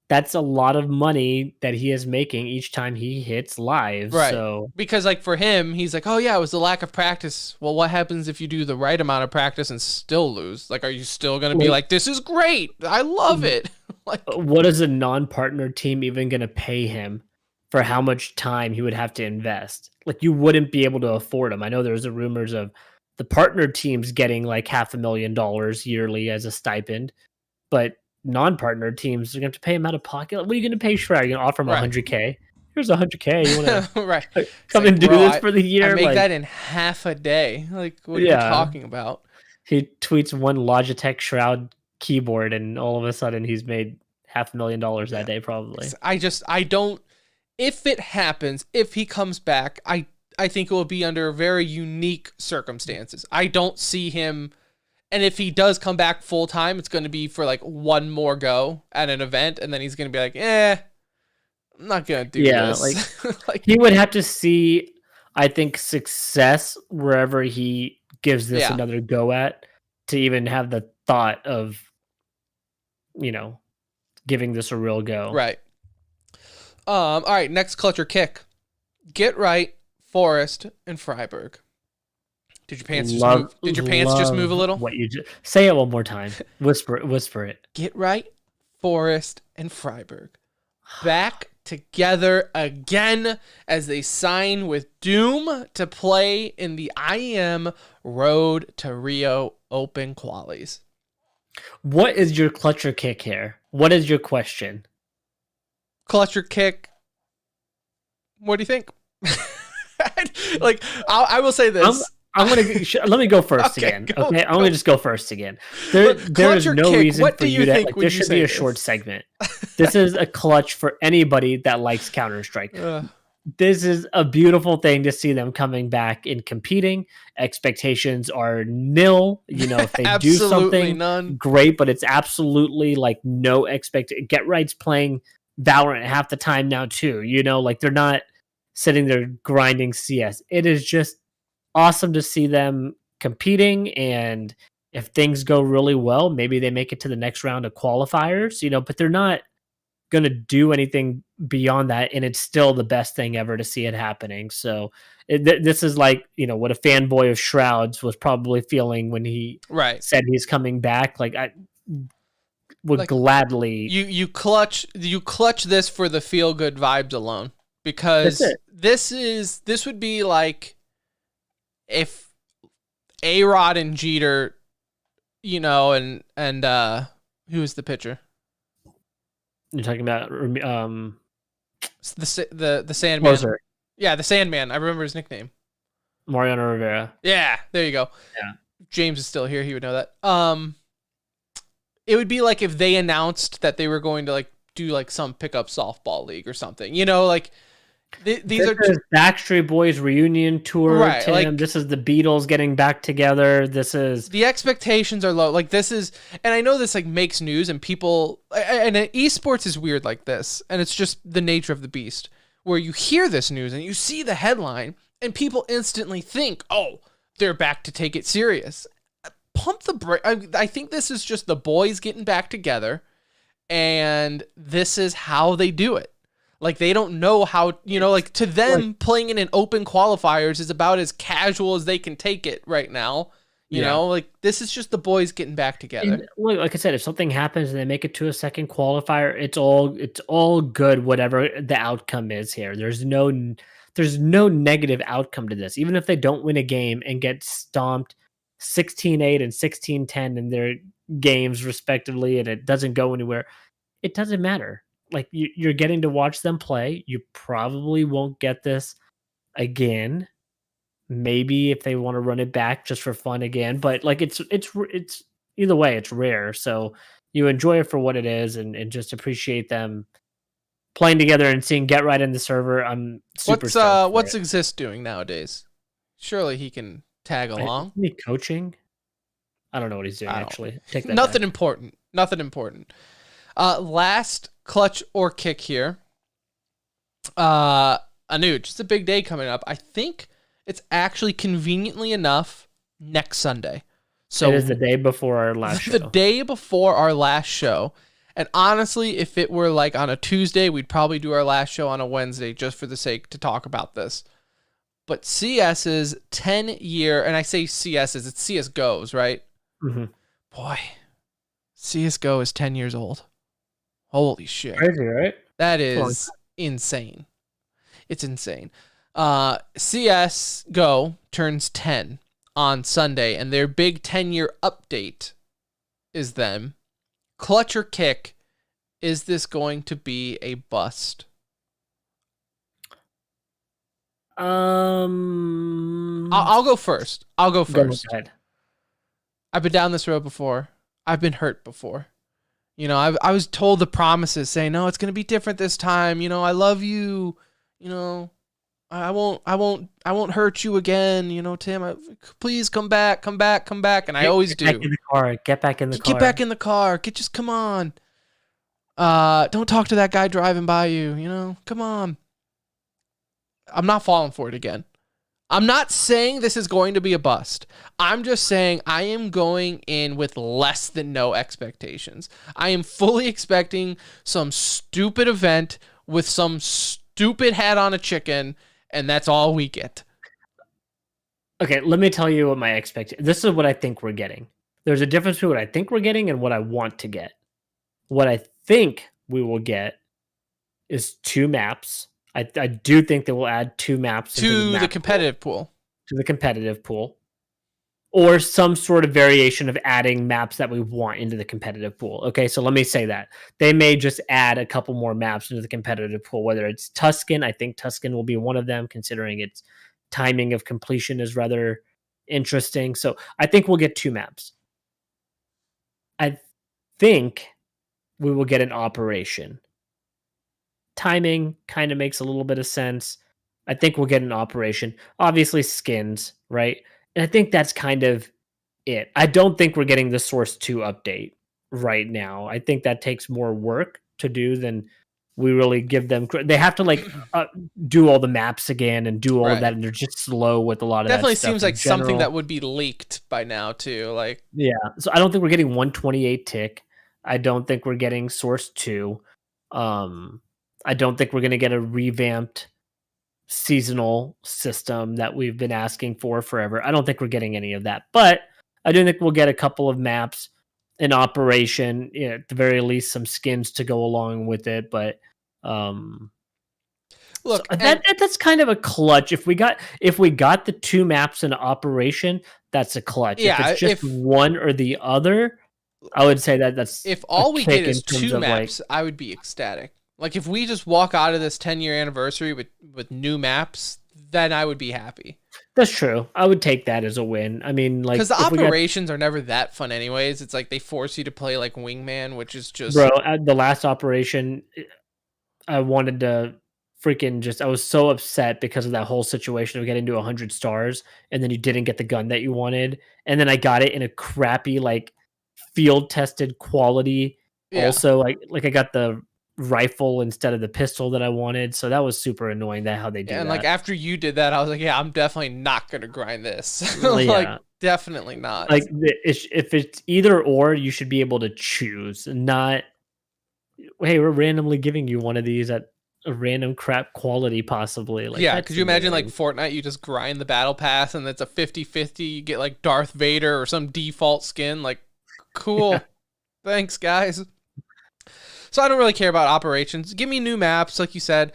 that's a lot of money that he is making each time he hits live. Right. So Because like for him, he's like, oh yeah, it was the lack of practice. Well, what happens if you do the right amount of practice and still lose? Like, are you still going to be like, this is great, I love it? Like, what is a non-partner team even going to pay him for how much time he would have to invest? Like, you wouldn't be able to afford him. I know there's rumors of the partner teams getting like $500,000 yearly as a stipend, but non-partner teams are going to have to pay him out of pocket. What are you going to pay Shroud? You're going to offer him Right. 100K? Here's 100K. You want to right. come like, and do bro, this for the year? I make like, that in half a day. Like, what are you Yeah. talking about? he tweets one Logitech Shroud keyboard, and all of a sudden he's made $500,000 that day, probably. I don't, if it happens, if he comes back, I think it will be under very unique circumstances. I don't see him, and if he does come back full time, it's going to be for like one more go at an event, and then he's going to be like, I'm not going to do this. Like he would have to see, I think, success wherever he gives this another go at to even have the thought of, giving this a real go. Right. All right, next clutch or kick. Get right, Forest, and Freiburg. Did your pants just move a little? What you just say it one more time. Whisper it. Get right, Forest, and Freiburg. Back together again as they sign with Doom to play in the IEM Road to Rio Open Qualies. What is your clutch or kick here? What is your question? Clutch or kick? What do you think? Like, I will say this. I'm gonna let me go first Okay, again. go, Okay, I'm go. gonna just go first again. There Clutch is or no kick, reason what for do you you to think like. when This you should say be a this? short segment. This is a clutch for anybody that likes Counter Strike. This is a beautiful thing to see them coming back and competing. Expectations are nil. If they do something, none. great, but it's absolutely like no Get Right's playing Valorant half the time now too. Like they're not sitting there grinding CS. It is just awesome to see them competing, and if things go really well, maybe they make it to the next round of qualifiers, but they're not going to do anything beyond that, and it's still the best thing ever to see it happening. So this is like, what a fanboy of Shrouds was probably feeling when he said he's coming back. Like, I would gladly you clutch this for the feel good vibes alone, because this would be like if A-Rod and Jeter, and who is the pitcher? You're talking about the Sandman. Closer. Yeah, the Sandman. I remember his nickname. Mariano Rivera. Yeah, there you go. Yeah. If James is still here, he would know that. It would be like if they announced that they were going to like do like some pickup softball league or something. Like these are Backstreet Boys reunion tour. Right, Tim. like, this is the Beatles getting back together. This is the expectations are low. Like this is, and I know this like makes news, and people, and esports is weird like this, and it's just the nature of the beast, where you hear this news and you see the headline, and people instantly think, oh, they're back to take it serious. Pump the brake. I think this is just the boys getting back together, and this is how they do it. Like, they don't know how, like, to them, playing in an open qualifiers is about as casual as they can take it right now. You know, like, this is just the boys getting back together. And, like I said, if something happens and they make it to a second qualifier, it's all good, whatever the outcome is here. There's there's no negative outcome to this. Even if they don't win a game and get stomped 16-8 and 16-10 in their games respectively, and it doesn't go anywhere, it doesn't matter. Like you're getting to watch them play. You probably won't get this again. Maybe if they want to run it back just for fun again, but like it's either way, it's rare. So you enjoy it for what it is, and just appreciate them playing together and seeing Get Right in the server. I'm super stoked for What's it. Exist doing nowadays? Surely he can tag along. Isn't he coaching? I don't know what he's doing I don't- actually. Take that Nothing back. important. Nothing important. Last clutch or kick here. Anu, just a big day coming up. I think it's actually conveniently enough next Sunday. So It is the day before our last show. the day before our last show. And honestly, if it were like on a Tuesday, we'd probably do our last show on a Wednesday just for the sake to talk about this. But CS's 10-year, and I say CS's, it's CSGO's, right? Mhm. Boy, CSGO is 10 years old. Holy shit. Crazy, right? That Well, is insane. It's insane. CSGO turns 10 on Sunday, and their big 10-year update is them. Clutch or kick, is this going to be a bust? I'll go first. Go ahead. I've been down this road before. I've been hurt before. You know, I was told the promises saying, no, it's going to be different this time. You know, I love you. You know, I won't hurt you again. You know, Tim, please come back. And I always Get back do. in the car. Get back in the car. Get back in the car. Just come on. Don't talk to that guy driving by you. You know, come on. I'm not falling for it again. I'm not saying this is going to be a bust. I'm just saying I am going in with less than no expectations. I am fully expecting some stupid event with some stupid hat on a chicken, and that's all we get. Okay, let me tell you what my expectation. This is what I think we're getting. There's a difference between what I think we're getting and what I want to get. What I think we will get is 2 maps. I do think they will add 2 maps into To map the competitive pool. to the competitive pool, or some sort of variation of adding maps that we want into the competitive pool. Okay, so let me say that they may just add a couple more maps into the competitive pool. Whether it's Tuscan, I think Tuscan will be one of them, considering its timing of completion is rather interesting. So I think we'll get 2 maps. I think we will get an operation. Timing kind of makes a little bit of sense. I think we'll get an operation. Obviously, skins, right? And I think that's kind of it. I don't think we're getting the Source 2 update right now. I think that takes more work to do than we really give them. They have to like do all the maps again and do all of Right. that, and they're just slow with a lot of Definitely that stuff seems in like something general. that would be leaked by now too. Like, Yeah. So I don't think we're getting 128 tick. I don't think we're getting Source 2. I don't think we're going to get a revamped seasonal system that we've been asking for forever. I don't think we're getting any of that. But I do think we'll get a couple of maps in operation, you know, at the very least some skins to go along with it, but look, so that's kind of a clutch. If we got the 2 maps in operation, that's a clutch. Yeah, if it's just if- one or the other, I would say that's if all we kick get is in terms 2 of, like- maps, I would be ecstatic. Like, if we just walk out of this 10-year anniversary with new maps, then I would be happy. That's true. I would take that as a win. I mean, like, Because the if we got- operations are never that fun anyways. It's like they force you to play like Wingman, which is just... bro, at the last operation, I wanted to freaking just. I was so upset because of that whole situation of getting to 100 stars, and then you didn't get the gun that you wanted, and then I got it in a crappy, like, field tested quality. Yeah. Also, like I got the rifle instead of the pistol that I wanted, so that was super annoying. That how they do and that. like after you did that, I was like, yeah, I'm definitely not going to grind this. Well, Like, yeah. definitely not. Like if it's either or, you should be able to choose, not hey, we're randomly giving you one of these at a random crap quality, possibly. Like, yeah, that's could you imagine like annoying. Fortnite, you just grind the battle pass and it's a 50-50, you get like Darth Vader or some default skin, like cool. Thanks, guys. So I don't really care about operations. Give me new maps, like you said.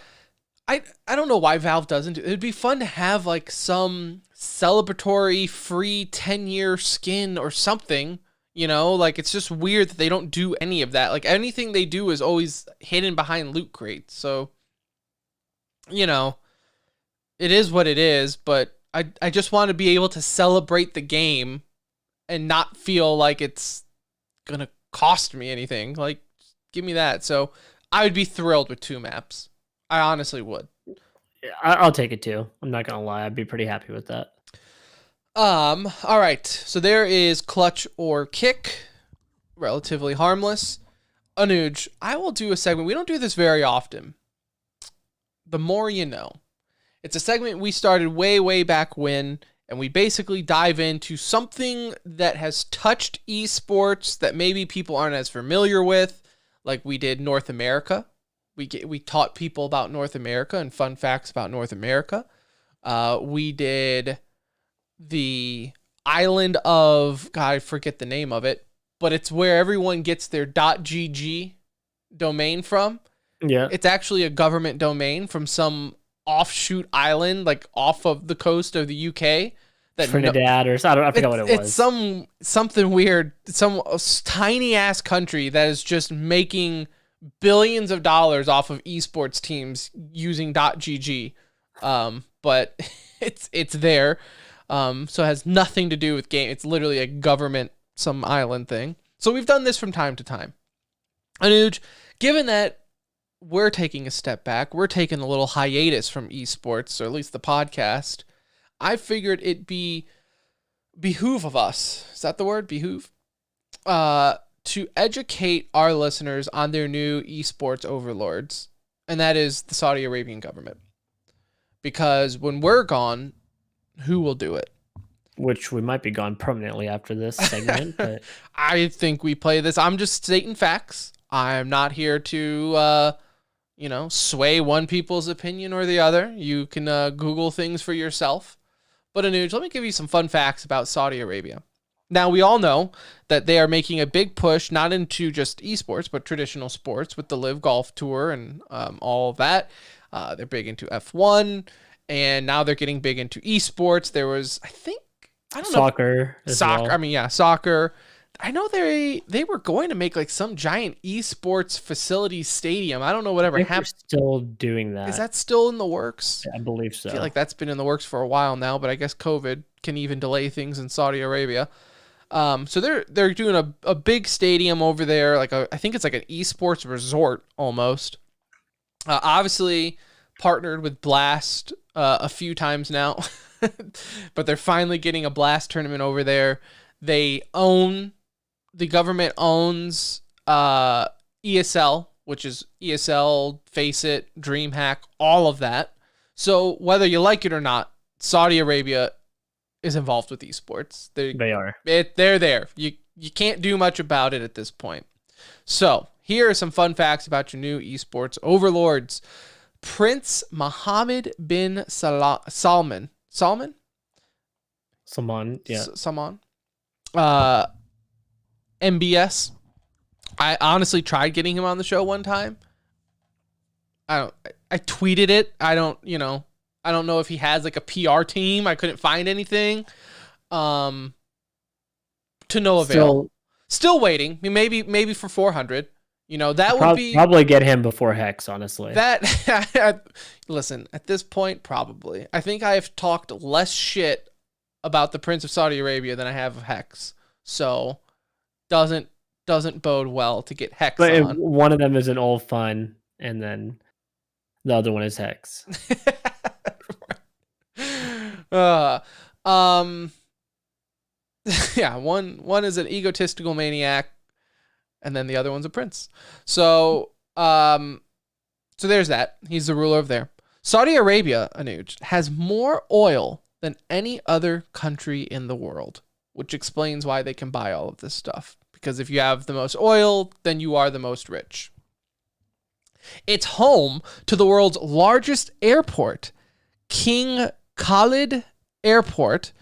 I don't know why Valve doesn't do it. It'd be fun to have like some celebratory free 10-year skin or something, you know? Like it's just weird that they don't do any of that. Like anything they do is always hidden behind loot crates. So, you know, it is what it is, but I just want to be able to celebrate the game and not feel like it's going to cost me anything. Like give me that. So, I would be thrilled with 2 maps. I honestly would. I'll take it too. I'm not gonna lie. I'd be pretty happy with that. All right. So there is clutch or kick, relatively harmless. Anuj, I will do a segment. We don't do this very often. The more you know. It's a segment we started way back when, and we basically dive into something that has touched esports that maybe people aren't as familiar with. Like we did North America. We taught people about North America and fun facts about North America. We did the island of, God, I forget the name of it, but it's where everyone gets their .gg domain from. Yeah. It's actually a government domain from some offshoot island, like off of the coast of the UK. That Trinidad or I forgot what it was. It's something weird, some tiny ass country that is just making billions of dollars off of esports teams using .gg. But it's there. So it has nothing to do with game. It's literally a government, some island thing. So we've done this from time to time. Anuj, given that we're taking a step back, we're taking a little hiatus from esports, or at least the podcast, I figured it'd behoove of us. Is that the word? Behoove? To educate our listeners on their new esports overlords, and that is the Saudi Arabian government. Because when we're gone, who will do it? Which we might be gone permanently after this segment. But I think we play this. I'm just stating facts. I'm not here to, sway one people's opinion or the other. You can Google things for yourself. But Anuj, let me give you some fun facts about Saudi Arabia. Now, we all know that they are making a big push, not into just esports, but traditional sports with the Live Golf Tour and all of that. They're big into F1, and now they're getting big into esports. There was, soccer. Soccer. I know they were going to make like some giant esports facility stadium. I don't know whatever happened. Still doing that. Is that still in the works? I believe so. I feel like that's been in the works for a while now, but I guess COVID can even delay things in Saudi Arabia. So they're doing a big stadium over there, I think it's like an esports resort almost. Obviously partnered with Blast a few times now, but they're finally getting a Blast tournament over there. The government owns ESL, which is ESL, Faceit, DreamHack, all of that. So whether you like it or not, Saudi Arabia is involved with esports. They are. They're there. You can't do much about it at this point. So here are some fun facts about your new esports overlords. Prince Mohammed bin Salman. Yeah. Salman. MBS. I honestly tried getting him on the show one time. I tweeted it. I don't know if he has like a PR team. I couldn't find anything. To no avail. Still waiting. I mean, maybe for 400. That would be probably get him before Hex, honestly. Listen, at this point, probably. I think I have talked less shit about the Prince of Saudi Arabia than I have of Hex. So doesn't bode well to get Hex on. One of them is an old fun, and then the other one is Hex. Yeah, one is an egotistical maniac, and then the other one's a prince. So there's that. He's the ruler of there. Saudi Arabia, Anuj, has more oil than any other country in the world, which explains why they can buy all of this stuff. Because if you have the most oil, then you are the most rich. It's home to the world's largest airport. King Khalid Airport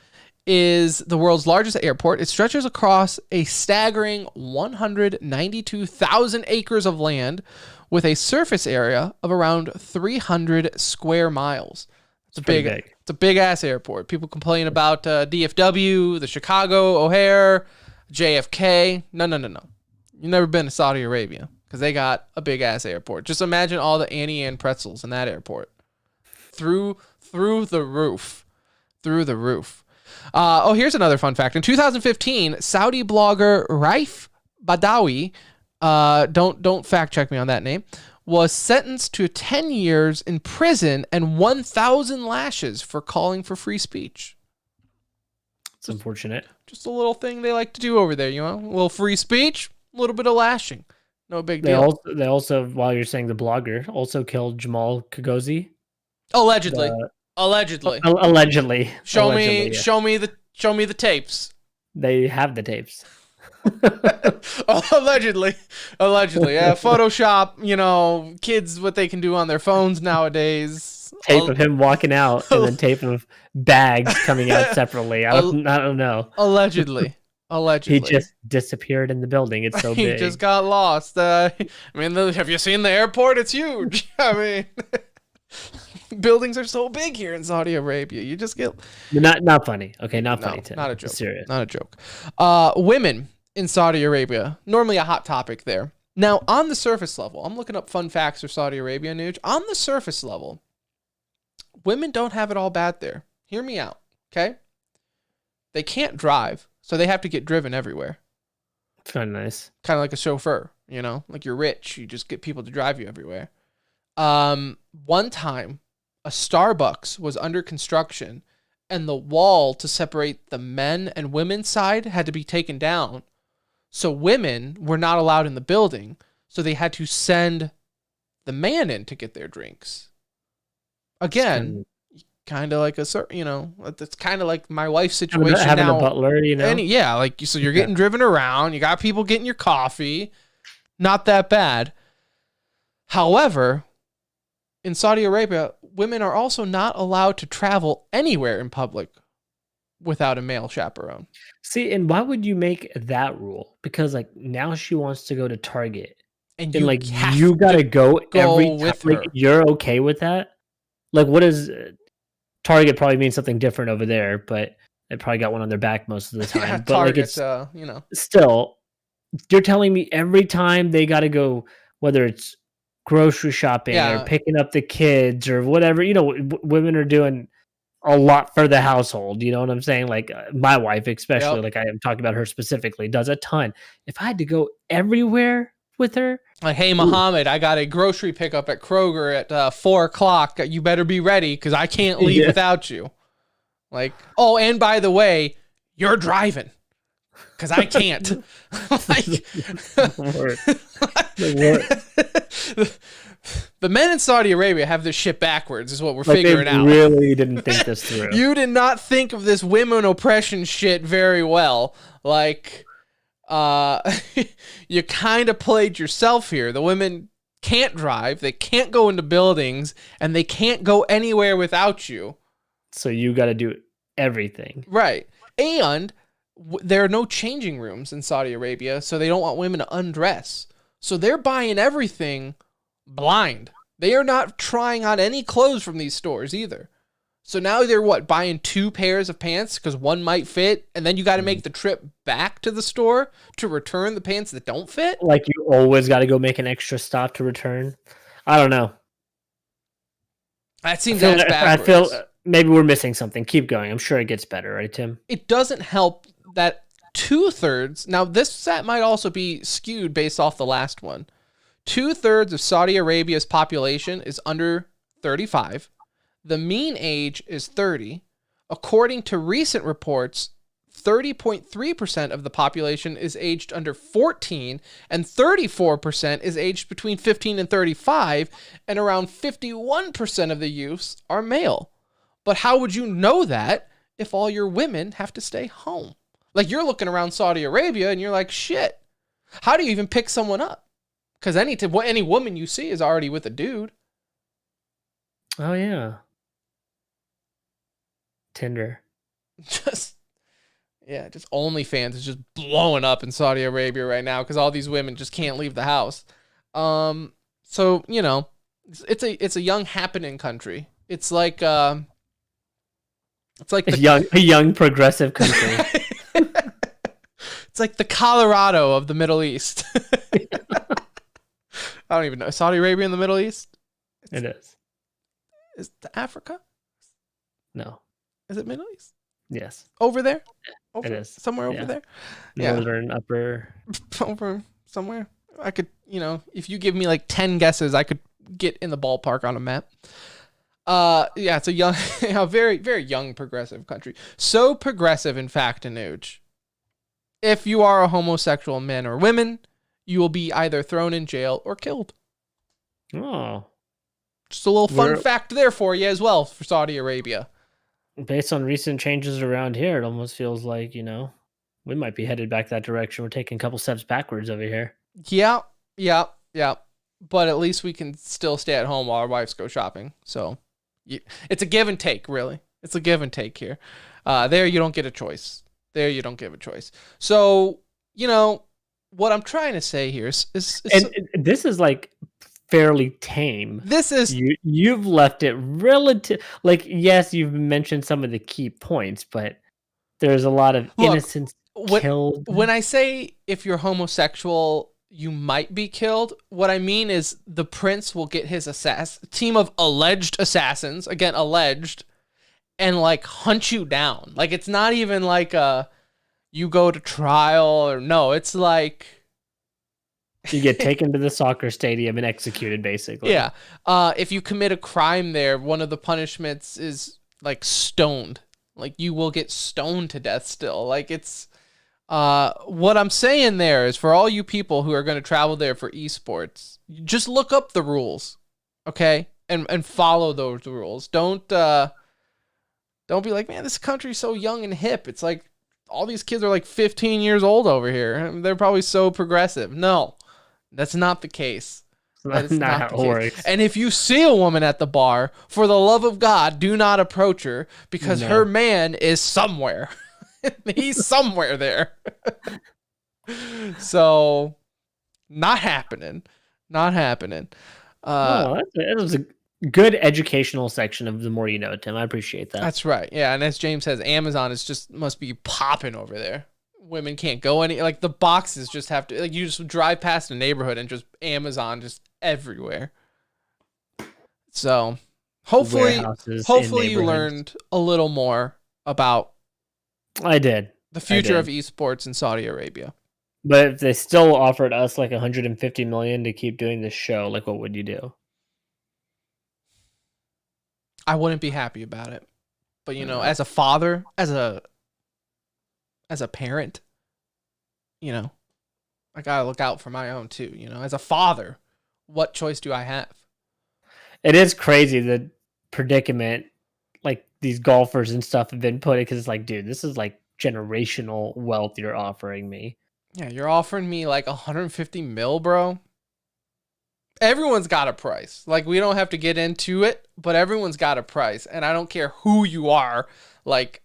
is the world's largest airport. It stretches across a staggering 192,000 acres of land with a surface area of around 300 square miles. It's a big ass airport. People complain about DFW, the Chicago O'Hare, JFK. No. You've never been to Saudi Arabia because they got a big ass airport. Just imagine all the Annie Ann pretzels in that airport. Through the roof. Here's another fun fact. In 2015, Saudi blogger Raif Badawi, don't fact check me on that name, was sentenced to 10 years in prison and 1,000 lashes for calling for free speech. It's unfortunate. Just a little thing they like to do over there, you know? A little free speech, a little bit of lashing. No big deal. They also, while you're saying the blogger, also killed Jamal Khashoggi. Allegedly. Allegedly. Show me the tapes. They have the tapes. Allegedly. Yeah, Photoshop, kids, what they can do on their phones nowadays. Tape of him walking out and then tape of bags coming out separately. I don't know. Allegedly. He just disappeared in the building. It's so big. He just got lost. Have you seen the airport? It's huge. I mean, buildings are so big here in Saudi Arabia. You just get not funny. Okay, not funny. Tim. Not a joke. Serious. Not a joke. Women in Saudi Arabia, normally a hot topic there. Now, on the surface level, I'm looking up fun facts for Saudi Arabia, Nuge. On the surface level, women don't have it all bad there. Hear me out, okay? They can't drive, so they have to get driven everywhere. It's kind of nice. Kind of like a chauffeur, like you're rich. You just get people to drive you everywhere. One time, a Starbucks was under construction, and the wall to separate the men and women's side had to be taken down. So women were not allowed in the building, so they had to send the man in to get their drinks. Again, kind of like it's kind of like my wife's situation having now. A butler, So you're getting driven around. You got people getting your coffee. Not that bad. However, in Saudi Arabia, women are also not allowed to travel anywhere in public without a male chaperone. See, and why would you make that rule? Because now she wants to go to Target, and you gotta go every with time. her. You're okay with that? What is Target? Probably means something different over there, but they probably got one on their back most of the time. Yeah, but Target's, still, you're telling me every time they gotta go, whether it's grocery shopping or picking up the kids or whatever, women are doing a lot for the household. You know what I'm saying? My wife, especially, I am talking about her specifically, does a ton. If I had to go everywhere with her, hey, Muhammad, I got a grocery pickup at Kroger at 4:00. You better be ready because I can't leave without you. And by the way, you're driving because I can't. The men in Saudi Arabia have this shit backwards, is what we're figuring out. They really didn't think this through. You did not think of this women oppression shit very well. You kind of played yourself here. The women can't drive, they can't go into buildings, and they can't go anywhere without you. So you got to do everything. Right. And there are no changing rooms in Saudi Arabia, so they don't want women to undress. So they're buying everything blind. They are not trying on any clothes from these stores either. So now they're buying 2 pairs of pants because one might fit, and then you got to make the trip back to the store to return the pants that don't fit? You always got to go make an extra stop to return. I don't know. That seems backwards. I feel maybe we're missing something. Keep going. I'm sure it gets better, right, Tim? It doesn't help that 2/3, now this stat might also be skewed based off the last one. 2/3 of Saudi Arabia's population is under 35. The mean age is 30. According to recent reports, 30.3% of the population is aged under 14, and 34% is aged between 15 and 35, and around 51% of the youths are male. But how would you know that if all your women have to stay home? You're looking around Saudi Arabia and you're like, shit, how do you even pick someone up? Because any woman you see is already with a dude. Oh, yeah. Tinder. Just OnlyFans is just blowing up in Saudi Arabia right now because all these women just can't leave the house. So, it's a young happening country. It's like the A young progressive country. it's like the Colorado of the Middle East. I don't even know. Is Saudi Arabia in the Middle East? It is. Is it Africa? No. Is it Middle East? Yes. Over there? It is. Somewhere over Yeah. there? Yeah. Northern upper. Over somewhere. I could, if you give me like 10 guesses, I could get in the ballpark on a map. Yeah, it's a very, very young progressive country. So progressive, in fact, Anuj, if you are a homosexual man or women, you will be either thrown in jail or killed. Oh. Just a little fun fact there for you as well for Saudi Arabia. Based on recent changes around here, it almost feels like, we might be headed back that direction. We're taking a couple steps backwards over here. Yeah. But at least we can still stay at home while our wives go shopping. So it's a give and take, really. It's a give and take here. There, you don't get a choice. So, what I'm trying to say here is and this is like fairly tame. This is you've left it relative. Like, yes, you've mentioned some of the key points, but there's a lot of innocence killed. When I say if you're homosexual, you might be killed, what I mean is the prince will get his team of alleged assassins, again alleged, and like hunt you down. Like, it's not even like you go to trial, or no, it's like you get taken to the soccer stadium and executed, basically. Yeah. If you commit a crime there, one of the punishments is like stoned. Like, you will get stoned to death still. Like, it's what I'm saying there is, for all you people who are going to travel there for esports, just look up the rules, okay? And follow those rules. Don't be like, man, this country's so young and hip. It's like all these kids are like 15 years old over here. They're probably so progressive. No, that's not the case. That's not how it works. And if you see a woman at the bar, for the love of God, do not approach her, because her man is somewhere. He's somewhere there. So, not happening. That was a good educational section of The More You Know, Tim. I appreciate that. That's right. Yeah, and as James says, Amazon must be popping over there. Women can't go like the boxes just have to, like, you just drive past a neighborhood and just Amazon just everywhere. So hopefully you learned a little more about I did. The future of esports in Saudi Arabia. But if they still offered us like $150 million to keep doing this show, like, what would you do? I wouldn't be happy about it. But as a father, as a parent, I gotta look out for my own too. As a father, what choice do I have? It is crazy the predicament like these golfers and stuff have been put in, because it's like, dude, this is like generational wealth you're offering me. Yeah, you're offering me like 150 mil, bro. Everyone's got a price. Like, we don't have to get into it, but everyone's got a price. And I don't care who you are. Like,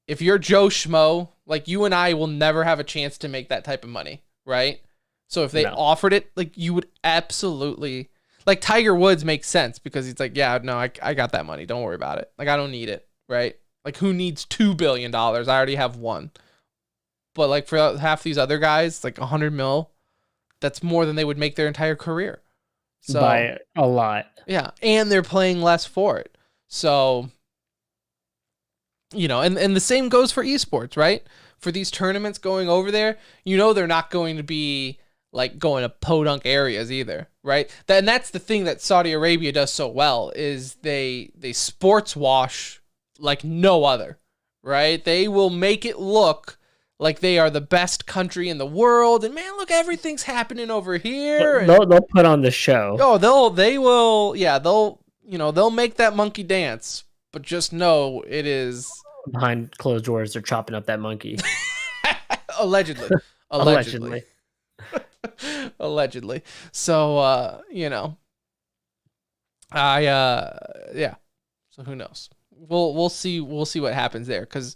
if you're Joe Schmo, like, you and I will never have a chance to make that type of money, right? So if they offered it, like, you would absolutely... Like, Tiger Woods makes sense, because he's like, yeah, no, I got that money. Don't worry about it. Like, I don't need it, right? Like, who needs $2 billion? I already have one. But, like, for half these other guys, like 100 mil, that's more than they would make their entire career. So, by a lot. Yeah, and they're playing less for it. So, and the same goes for esports, right? For these tournaments going over there, they're not going to be like going to podunk areas either, right? And that's the thing that Saudi Arabia does so well, is they sports wash like no other, right? They will make it look like they are the best country in the world, and man, look, everything's happening over here. They'll put on the show. Oh, they'll make that monkey dance, but just know it is behind closed doors. They're chopping up that monkey. Allegedly. Allegedly. So, yeah. So who knows? We'll see what happens there, because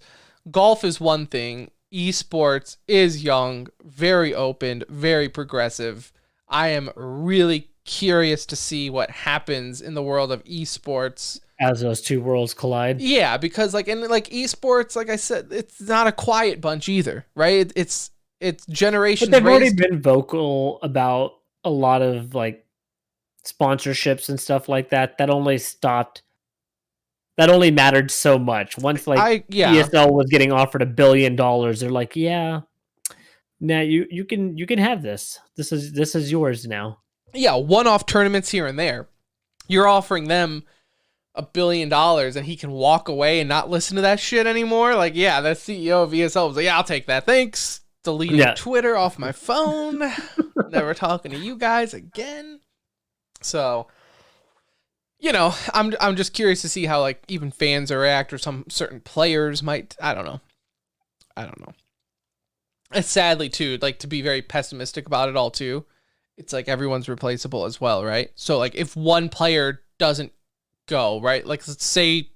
golf is one thing. Esports is young, very open, very progressive. I am really curious to see what happens in the world of esports. As those two worlds collide. Yeah, because like in like esports, like I said, it's not a quiet bunch either, right? It's generations. But they've already been vocal about a lot of like sponsorships and stuff like that. That only mattered so much. Once like ESL was getting offered $1 billion, they're like, yeah, now you can have this. This is yours now. Yeah, one-off tournaments here and there. You're offering them $1 billion and he can walk away and not listen to that shit anymore. Like, yeah, the CEO of ESL was like, yeah, I'll take that. Thanks. Deleting Twitter off my phone. Never talking to you guys again. So, you know, I'm just curious to see how like even fans react, or some certain players might. I don't know. And sadly too, like, to be very pessimistic about it all too, it's like everyone's replaceable as well, right? So like if one player doesn't go, right? Like, let's say,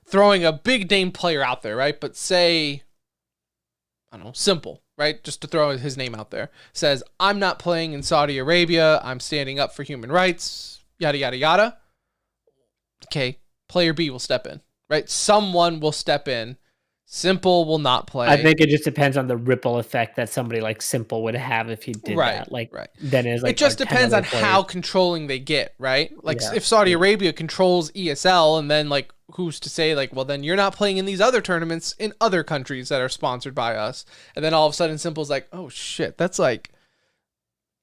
throwing a big name player out there, right? But say, I don't know, Simple, right? Just to throw his name out there, says, I'm not playing in Saudi Arabia. I'm standing up for human rights, yada, yada, yada. Okay, player B will step in, right? Someone will step in. Simple will not play. I think it just depends on the ripple effect that somebody like Simple would have if he did that. Like, then it's like, it just depends on how controlling they get, right? Like, if Saudi Arabia controls ESL, and then like, who's to say like, well, then you're not playing in these other tournaments in other countries that are sponsored by us, and then all of a sudden Simple's like, oh shit, that's like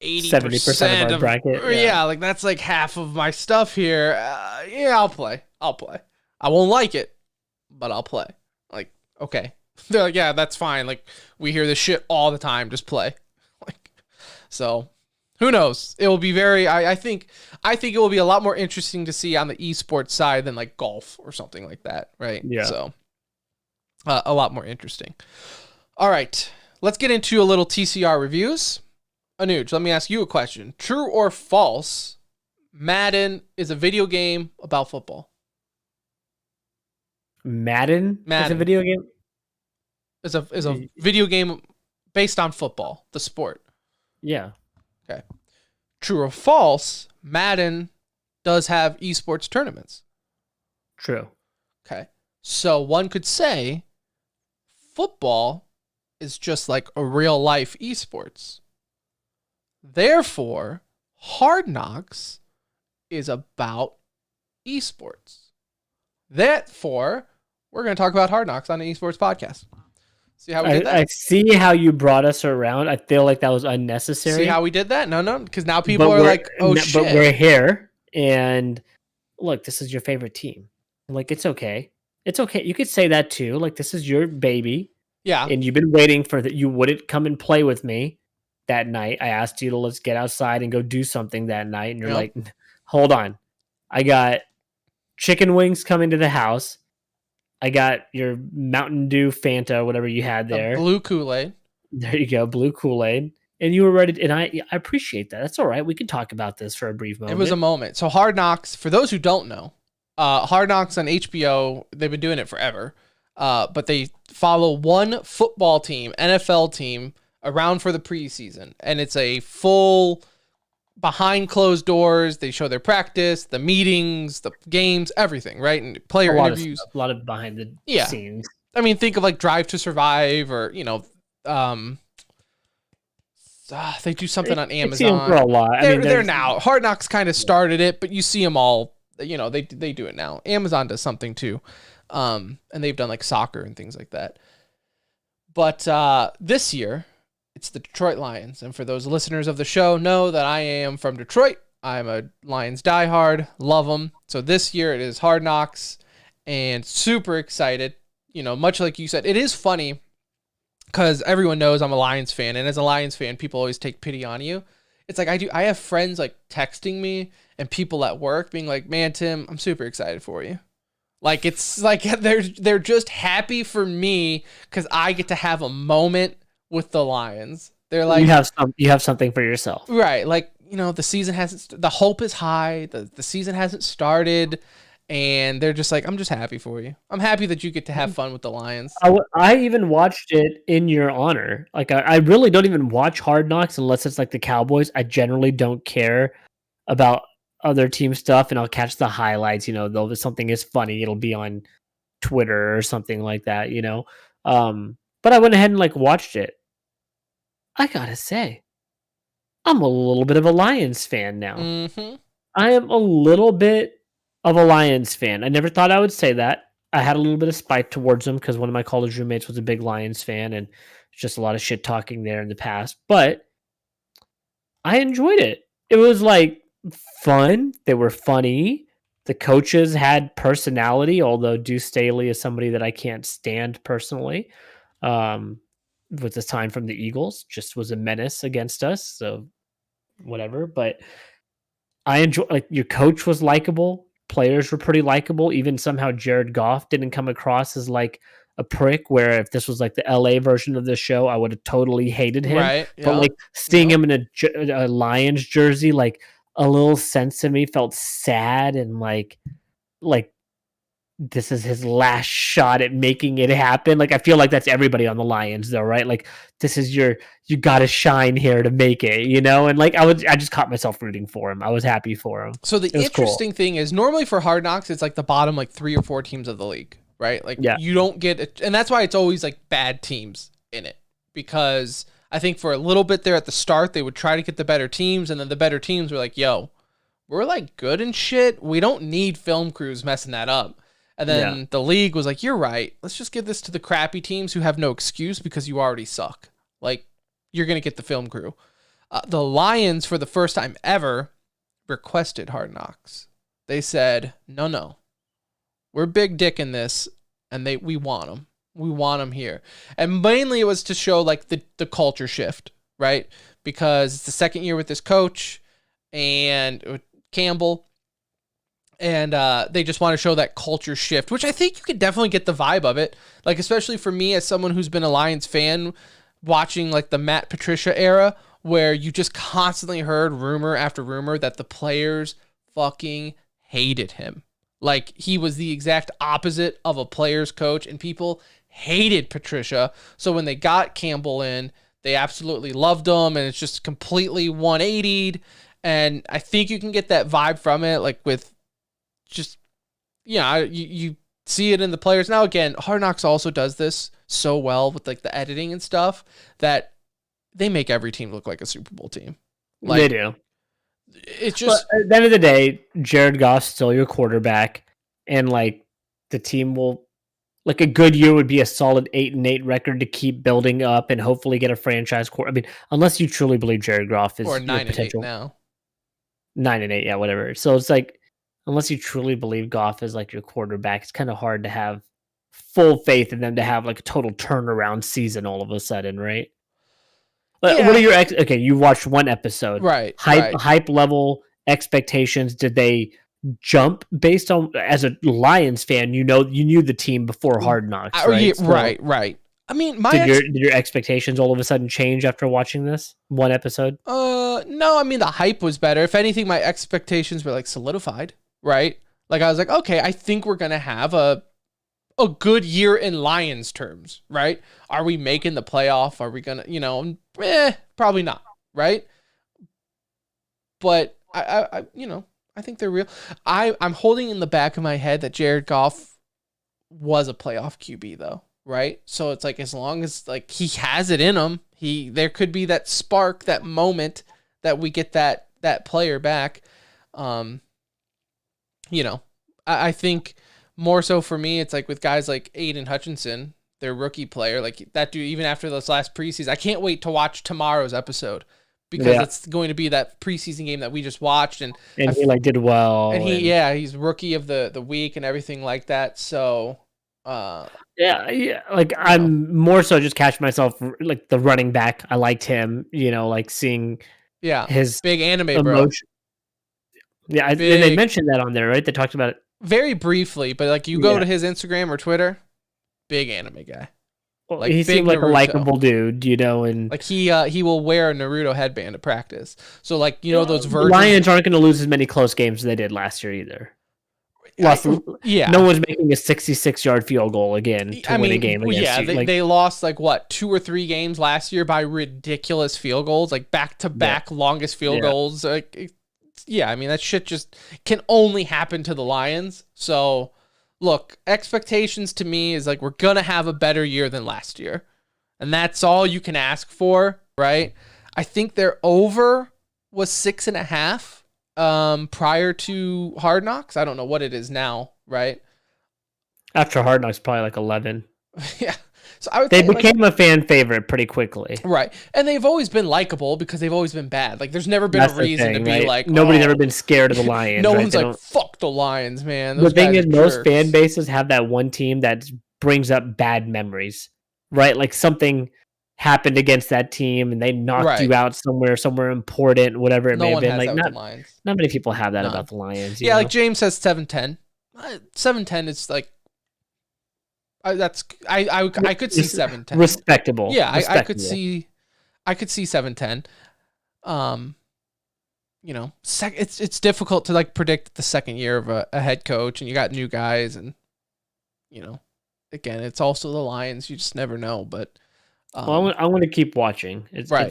70% of our bracket. Yeah, like that's like half of my stuff here. Yeah, I'll play. I won't like it, but I'll play. Like, okay. They're like, yeah, that's fine. Like, we hear this shit all the time. Just play. Like, so who knows? It will be very, I think it will be a lot more interesting to see on the esports side than like golf or something like that. Right. Yeah. So a lot more interesting. All right. Let's get into a little TCR reviews. Anuj, let me ask you a question. True or false, Madden is a video game about football? Madden is a video game? Is a video game based on football, the sport. Yeah. Okay. True or false, Madden does have esports tournaments? True. Okay. So one could say football is just like a real life esports. Therefore, Hard Knocks is about esports. Therefore, we're going to talk about Hard Knocks on the esports podcast. See how we did that? I see how you brought us around. I feel like that was unnecessary. See how we did that? No, because now people are like, oh shit. But we're here, and look, this is your favorite team. Like, it's okay. It's okay. You could say that too. Like, this is your baby. Yeah. And you've been waiting for that. You wouldn't come and play with me that night. I asked you to let's get outside and go do something that night. And you're like, hold on. I got chicken wings coming to the house. I got your Mountain Dew Fanta, whatever you had there. Blue Kool-Aid. There you go. Blue Kool-Aid. And you were ready. And I appreciate that. That's all right. We can talk about this for a brief moment. It was a moment. So Hard Knocks, for those who don't know, Hard Knocks on HBO, they've been doing it forever. But they follow one football team, NFL team, around for the preseason. And it's a full behind closed doors. They show their practice, the meetings, the games, everything, right? And player interviews. A lot of behind the scenes. I mean, think of like Drive to Survive, or, you know, they do something on Amazon. For a lot. They're now. Hard Knocks kind of started it, but you see them all, you know, they do it now. Amazon does something too. And they've done like soccer and things like that. But this year, it's the Detroit Lions. And for those listeners of the show, know that I am from Detroit. I'm a Lions diehard, love them. So this year it is Hard Knocks, and super excited. You know, much like you said, it is funny because everyone knows I'm a Lions fan. And as a Lions fan, people always take pity on you. It's like I have friends like texting me and people at work being like, man, Tim, I'm super excited for you. Like, it's like they're just happy for me because I get to have a moment with the Lions. They're like, you have something for yourself, right? Like, you know, the season hasn't. The hope is high. The season hasn't started, and they're just like, I'm just happy for you. I'm happy that you get to have fun with the Lions. I even watched it in your honor. Like, I really don't even watch Hard Knocks unless it's like the Cowboys. I generally don't care about other team stuff, and I'll catch the highlights. They'll if something is funny, it'll be on Twitter or something like that. But I went ahead and watched it. I gotta say, I'm a little bit of a Lions fan now. Mm-hmm. I am a little bit of a Lions fan. I never thought I would say that. I had a little bit of spite towards them because one of my college roommates was a big Lions fan, and just a lot of shit talking there in the past. But I enjoyed it. It was fun. They were funny. The coaches had personality, although Deuce Staley is somebody that I can't stand personally. With this time from the Eagles, just was a menace against us. So whatever. But I enjoy your coach was likable. Players were pretty likable. Even somehow Jared Goff didn't come across as a prick, where if this was the LA version of the show, I would have totally hated him. Right. But seeing him in a Lions jersey, a little sense of me felt sad and like this is his last shot at making it happen. I feel like that's everybody on the Lions though, right? This is you got to shine here to make it, And I just caught myself rooting for him. I was happy for him. So the interesting thing is normally for Hard Knocks, it's the bottom 3 or 4 teams of the league, right? You don't get it. And that's why it's always bad teams in it, because I think for a little bit there at the start, they would try to get the better teams. And then the better teams were yo, we're good and shit. We don't need film crews messing that up. And then the league was you're right. Let's just give this to the crappy teams who have no excuse because you already suck. You're going to get the film crew. The Lions, for the first time ever, requested Hard Knocks. They said, no. We're big dick in this, and we want them. We want them here. And mainly it was to show the culture shift, right? Because it's the second year with this coach and with Campbell. And they just want to show that culture shift, which I think you could definitely get the vibe of it. Especially for me as someone who's been a Lions fan, watching the Matt Patricia era, where you just constantly heard rumor after rumor that the players fucking hated him. He was the exact opposite of a player's coach, and people hated Patricia. So when they got Campbell in, they absolutely loved him, and it's just completely 180'd. And I think you can get that vibe from it, with just, you see it in the players. Now, again, Hard Knocks also does this so well with the editing and stuff that they make every team look like a Super Bowl team. They do. It's just, but at the end of the day, Jared Goff's still your quarterback, and the team will, a good year would be a solid 8-8 record to keep building up and hopefully get a franchise quarter. I mean, unless you truly believe Jared Goff is or your 9-8 potential. now. 9-8, yeah, whatever. So it's unless you truly believe Goff is your quarterback, it's kind of hard to have full faith in them to have a total turnaround season all of a sudden, right? But what are your okay? You watched one episode, right? Hype level expectations. Did they jump based on, as a Lions fan? You knew the team before Hard Knocks, right? Yeah, so, right. I mean, did your expectations all of a sudden change after watching this one episode? No. I mean, the hype was better. If anything, my expectations were solidified. Right? I was okay, I think we're going to have a good year in Lions terms, right? Are we making the playoff? Are we going to, probably not, right? But I think they're real. I'm holding in the back of my head that Jared Goff was a playoff QB though, right? So it's as long as he has it in him, there could be that spark, that moment that we get that player back. I think more so for me, it's with guys like Aiden Hutchinson, their rookie player, that dude, even after this last preseason, I can't wait to watch tomorrow's episode, because it's going to be that preseason game that we just watched. And he did well. And he's rookie of the week and everything like that. So, I'm more so just catching myself, the running back. I liked him, seeing his big anime emotion. bro. Yeah, and they mentioned that on there, right? They talked about it very briefly, but you go to his Instagram or Twitter, big anime guy. Well, he seemed like Naruto. A likable dude, and he will wear a Naruto headband at practice. So those versions. Lions aren't going to lose as many close games as they did last year either. No one's making a 66-yard field goal again to win a game against you. They lost 2 or 3 games last year by ridiculous field goals, back-to-back longest field goals. yeah, I mean, that shit just can only happen to the Lions. So, look, expectations to me is like we're going to have a better year than last year. And that's all you can ask for, right? I think their over was 6.5 prior to Hard Knocks. I don't know what it is now, right? After Hard Knocks, probably like 11. Yeah. So I would They say, became a fan favorite pretty quickly. right. And they've always been likable because they've always been bad. Like, there's never been That's a the reason to thing, be right? like, Nobody's oh, ever been scared of the Lions. no right? one's They like, don't- fuck the Lions, man. The Those thing guys is, are most jerks. fan bases have that one team that brings up bad memories, right? Like something happened against that team and they knocked Right. you out somewhere important, whatever it No may have one been. has Like that with not, the Lions. not many people have that No. about the Lions. Yeah, like James says 7-10. 7-10 is like, I could see 7-10. Respectable. Yeah, I could Respectable. I could see 7-10. You know, it's difficult to like predict the second year of a head coach, and you got new guys, and you know, again, it's also the Lions. You just never know. But Well, I want to keep watching. It Right.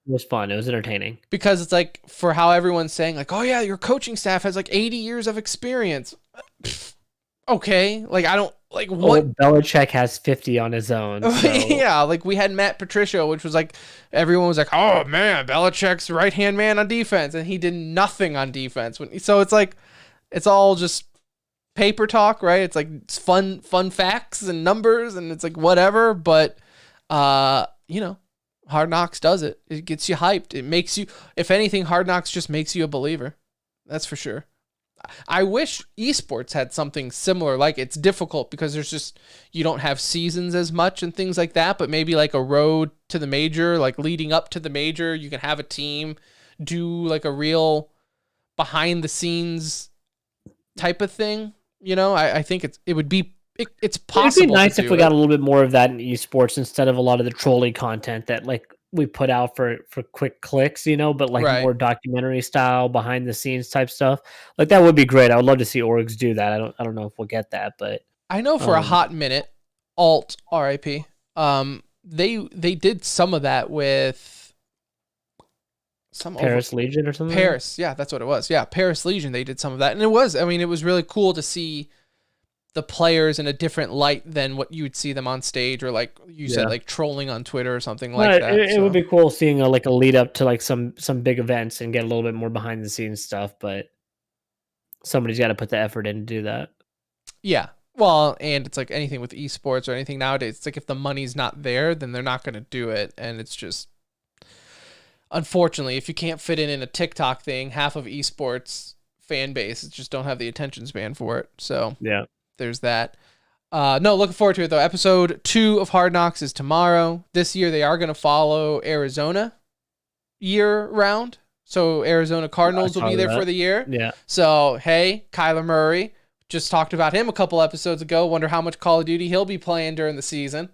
was fun. It was entertaining. because it's like for how everyone's saying like, oh yeah, your coaching staff has like 80 years of experience. Pfft, okay, like I don't like what. Oh, Belichick has 50 on his own. So. Yeah, like we had Matt Patricia, which was like everyone was like, "Oh man, Belichick's right hand man on defense," and he did nothing on defense. So it's like it's all just paper talk, right? It's like it's fun facts and numbers, and it's like whatever. But you know, Hard Knocks does it. It gets you hyped. It makes you, if anything, Hard Knocks just makes you a believer. That's for sure. I wish esports had something similar. Like it's difficult because there's just you don't have seasons as much and things like that. But maybe like a road to the major, like leading up to the major, you can have a team do like a real behind the scenes type of thing. You know, I think it's possible. It'd be nice to if do we it. got a little bit more of that in esports instead of a lot of the trolling content that like we put out for quick clicks, you know, but like Right. more documentary style, behind the scenes type stuff. Like that would be great. I would love to see orgs do that. I don't know if we'll get that, but I know for a Um, hot minute, Alt RIP. They did some of that with some Paris Legion or something. Paris, yeah, that's what it was. Yeah, Paris Legion. They did some of that, and it was. I mean, it was really cool to see the players in a different light than what you would see them on stage, or like you said, Yeah. like trolling on Twitter or something Well, like that. it would so. be cool seeing like a lead up to like some big events and get a little bit more behind the scenes stuff, but somebody's got to put the effort in to do that. Yeah. Well, and it's like anything with esports or anything nowadays. It's like if the money's not there, then they're not going to do it, and it's just unfortunately, if you can't fit in a TikTok thing, half of esports fan base just don't have the attention span for it. So Yeah. there's that. No, looking forward to it though. Episode 2 of Hard Knocks is tomorrow. This year they are going to follow Arizona year round. So Arizona Cardinals will saw be there that. for the year. Yeah. So, hey, Kyler Murray, just talked about him a couple episodes ago. Wonder how much Call of Duty he'll be playing during the season.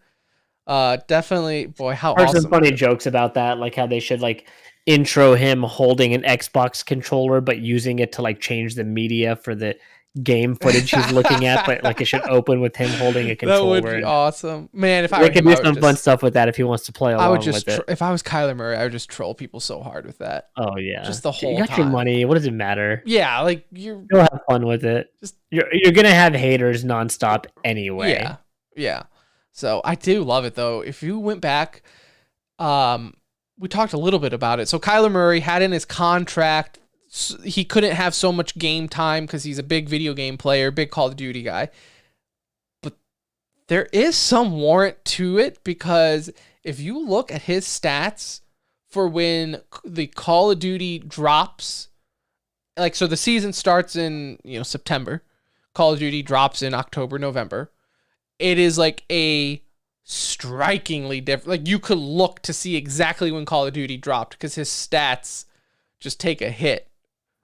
Definitely, boy, how Heard some awesome. funny jokes about that, like how they should like intro him holding an Xbox controller but using it to like change the media for the game footage he's looking at, but like it should open with him holding a That controller. would be and awesome. Man, if I they were could him, do I would some fun just, stuff with that if he wants to play I along would just, with it. if I was Kyler Murray, I would just troll people so hard with that. Oh yeah, just the whole you got your time. money. What does it matter? Yeah, like you're You'll have fun with it. Just- You're gonna have haters nonstop anyway. Yeah, yeah. So I do love it though. If you went back, we talked a little bit about it. So Kyler Murray had in his contract he couldn't have so much game time because he's a big video game player, big Call of Duty guy. But there is some warrant to it because if you look at his stats for when the Call of Duty drops, like so the season starts in September, Call of Duty drops in October, November. It is like a strikingly different. Like you could look to see exactly when Call of Duty dropped because his stats just take a hit.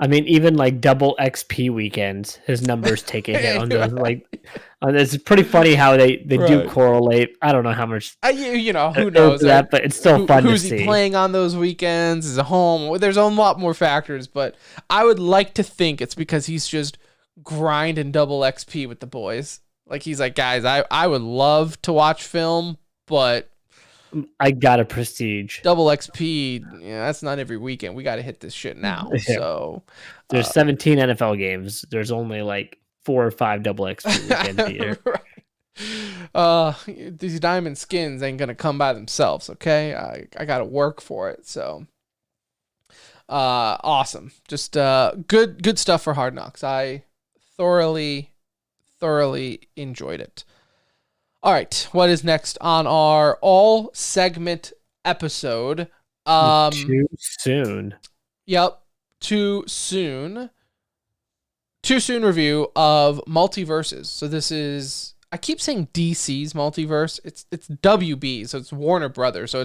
I mean, even like double XP weekends, his numbers take a hit on those. Like, it's pretty funny how they do Right. correlate. I don't know how much Who knows that, but it's still fun to who's see. he playing on those weekends? Is it home? There's a lot more factors, but I would like to think it's because he's just grinding double XP with the boys. Like he's like, guys, I would love to watch film, but I got a prestige. Double XP, yeah, that's not every weekend. We got to hit this shit now. Yeah. So There's 17 NFL games. There's only like 4 or 5 double XP weekends a year. These diamond skins ain't gonna come by themselves. Okay, I gotta work for it. So, awesome. Just good stuff for Hard Knocks. I thoroughly enjoyed it. All right, what is next on our all segment episode? Too soon. Yep, too soon. Too soon review of Multiverses. So this is, I keep saying DC's Multiverse. It's WB, so it's Warner Brothers. So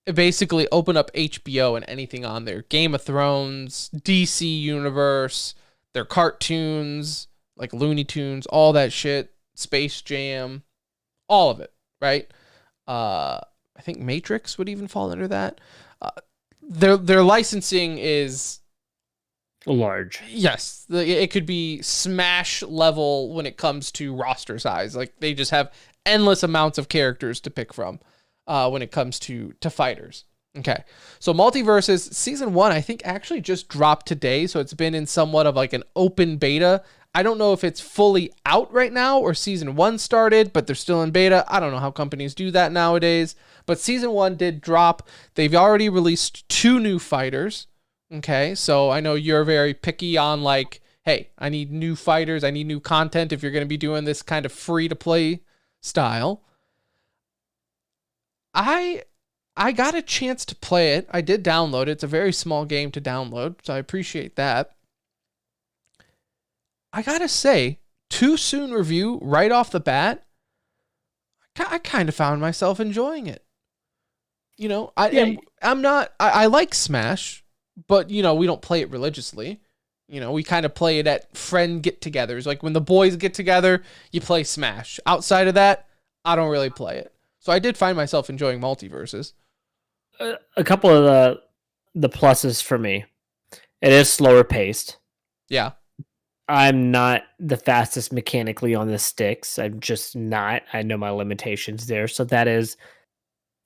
it basically open up HBO and anything on there. Game of Thrones, DC Universe, their cartoons, like Looney Tunes, all that shit, Space Jam, all of it, right? I think Matrix would even fall under that. Their licensing is large. yes. It could be Smash level when it comes to roster size. Like they just have endless amounts of characters to pick from when it comes to fighters. Okay, so Multiverses season 1 I think actually just dropped today, so it's been in somewhat of like an open beta. I don't know if it's fully out right now or season 1 started, but they're still in beta. I don't know how companies do that nowadays, but season 1 did drop. They've already released 2 new fighters. Okay, so I know you're very picky on like, hey, I need new fighters, I need new content if you're going to be doing this kind of free-to-play style. I got a chance to play it. I did download it. It's a very small game to download, so I appreciate that. I gotta say, too soon review right off the bat, I kind of found myself enjoying it. You know, I like Smash, but, you know, we don't play it religiously. You know, we kind of play it at friend get-togethers. Like when the boys get together, you play Smash. Outside of that, I don't really play it. So I did find myself enjoying Multiverses. A couple of the pluses for me. It is slower paced. Yeah. I'm not the fastest mechanically on the sticks. I'm just not. I know my limitations there. So that is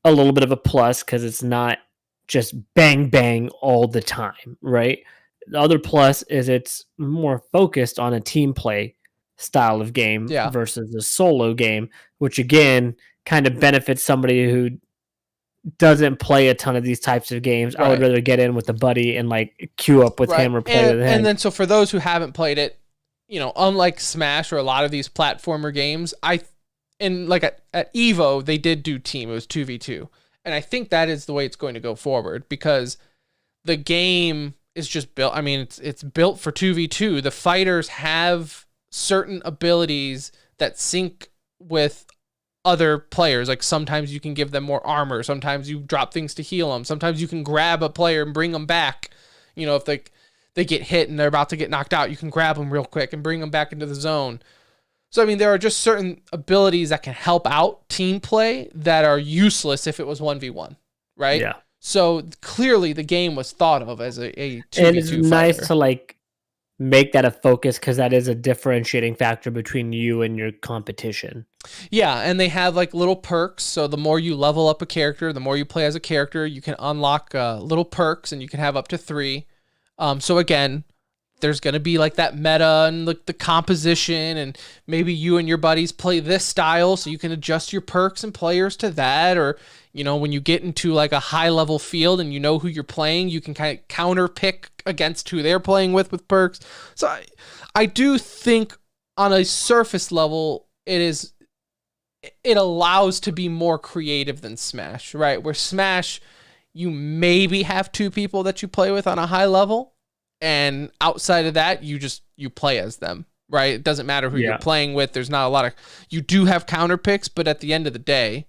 a little bit of a plus because it's not just bang, bang all the time, right? The other plus is it's more focused on a team play style of game versus a solo game, which again kind of benefits somebody who doesn't play a ton of these types of games. Right. I would rather get in with a buddy and like queue up with him or play with him. And then so for those who haven't played it, you know, unlike Smash or a lot of these platformer games, at Evo, they did do team. It was 2v2. And I think that is the way it's going to go forward because the game is just built. I mean, it's built for 2v2. The fighters have certain abilities that sync with other players. Like sometimes you can give them more armor. Sometimes you drop things to heal them. Sometimes you can grab a player and bring them back. You know, if they get hit and they're about to get knocked out, you can grab them real quick and bring them back into the zone. So, I mean, there are just certain abilities that can help out team play that are useless if it was 1v1, right? Yeah. So clearly the game was thought of as a 2v2 and it's fighter. nice to like make that a focus because that is a differentiating factor between you and your competition. Yeah, and they have like little perks. So the more you level up a character, the more you play as a character, you can unlock little perks, and you can have up to 3. So again, there's going to be like that meta and the composition, and maybe you and your buddies play this style, so you can adjust your perks and players to that. Or, you know, when you get into like a high level field and you know who you're playing, you can kind of counter pick against who they're playing with perks. So I do think on a surface level, it allows to be more creative than Smash, right? Where Smash, you maybe have 2 people that you play with on a high level, and outside of that, you play as them, right? It doesn't matter who you're playing with. There's not a lot of, you do have counter picks, but at the end of the day,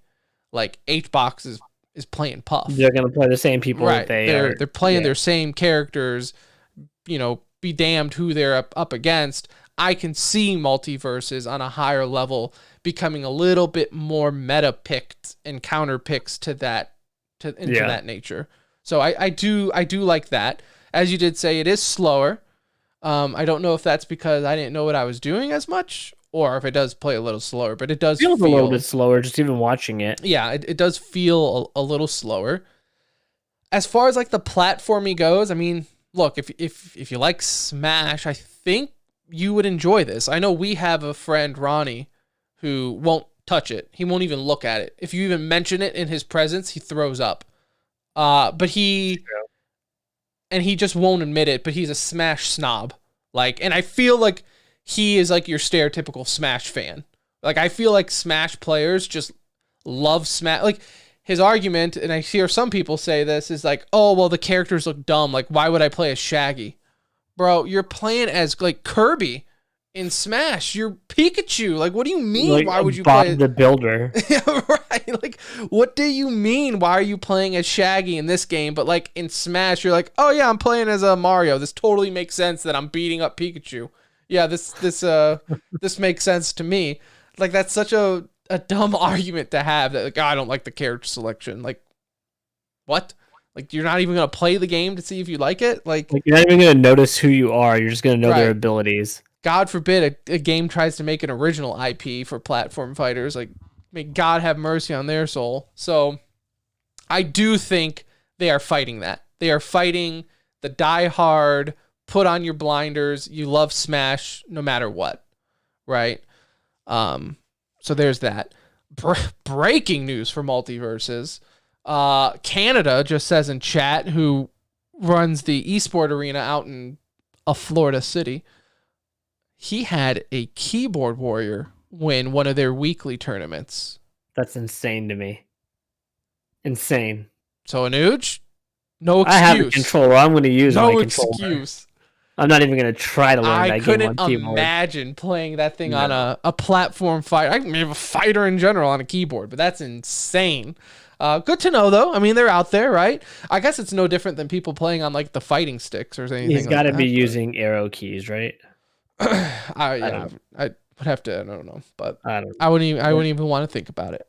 like HBox is playing Puff. They're gonna play the same people, right? They're playing their same characters. You know, be damned who they're up against. I can see Multiverses on a higher level becoming a little bit more meta picked and counter picks to that that nature. So I do like that. As you did say, it is slower. I don't know if that's because I didn't know what I was doing as much, or if it does play a little slower, but it does Feels feel a little bit slower just even watching it. Yeah, it does feel a little slower. As far as like the platforming goes, I mean, look, if you like Smash, I think you would enjoy this. I know we have a friend, Ronnie, who won't touch it. He won't even look at it. If you even mention it in his presence, he throws up. But he just won't admit it, but he's a Smash snob. Like, and I feel like he is like your stereotypical Smash fan. Like, I feel like Smash players just love Smash. Like, his argument, and I hear some people say this, is like, oh, well, the characters look dumb. Like, why would I play as Shaggy? Bro, you're playing as, like, Kirby in Smash. You're Pikachu. Like, what do you mean? Like, why would you Bob play the Builder? Yeah, right. Like, what do you mean? Why are you playing as Shaggy in this game? But, like, in Smash, you're like, oh, yeah, I'm playing as a Mario. This totally makes sense that I'm beating up Pikachu. Yeah, this makes sense to me. Like, that's such a dumb argument to have that, like, oh, I don't like the character selection. Like, what? Like, you're not even going to play the game to see if you like it? Like You're not even going to notice who you are. You're just going to know their Right. abilities. God forbid a game tries to make an original IP for platform fighters. Like, may God have mercy on their soul. So, I do think they are fighting that. They are fighting the die-hard, put on your blinders, you love Smash no matter what, right? So there's that. Breaking news for Multiverses. Canada just says in chat, who runs the esport arena out in a Florida city, he had a keyboard warrior win one of their weekly tournaments. That's insane to me. Insane. So Anuj, no excuse. I have a controller. I'm going to use my No controller. excuse. I'm not even going to try to learn I that game couldn't on keyboard. imagine playing that thing on a platform fight. I mean, a fighter in general on a keyboard, but that's insane. Good to know, though. I mean, they're out there, right? I guess it's no different than people playing on like the fighting sticks or anything. He's got to like be that, using arrow keys, right? I would have to. I don't know, but I don't. I wouldn't even want to think about it.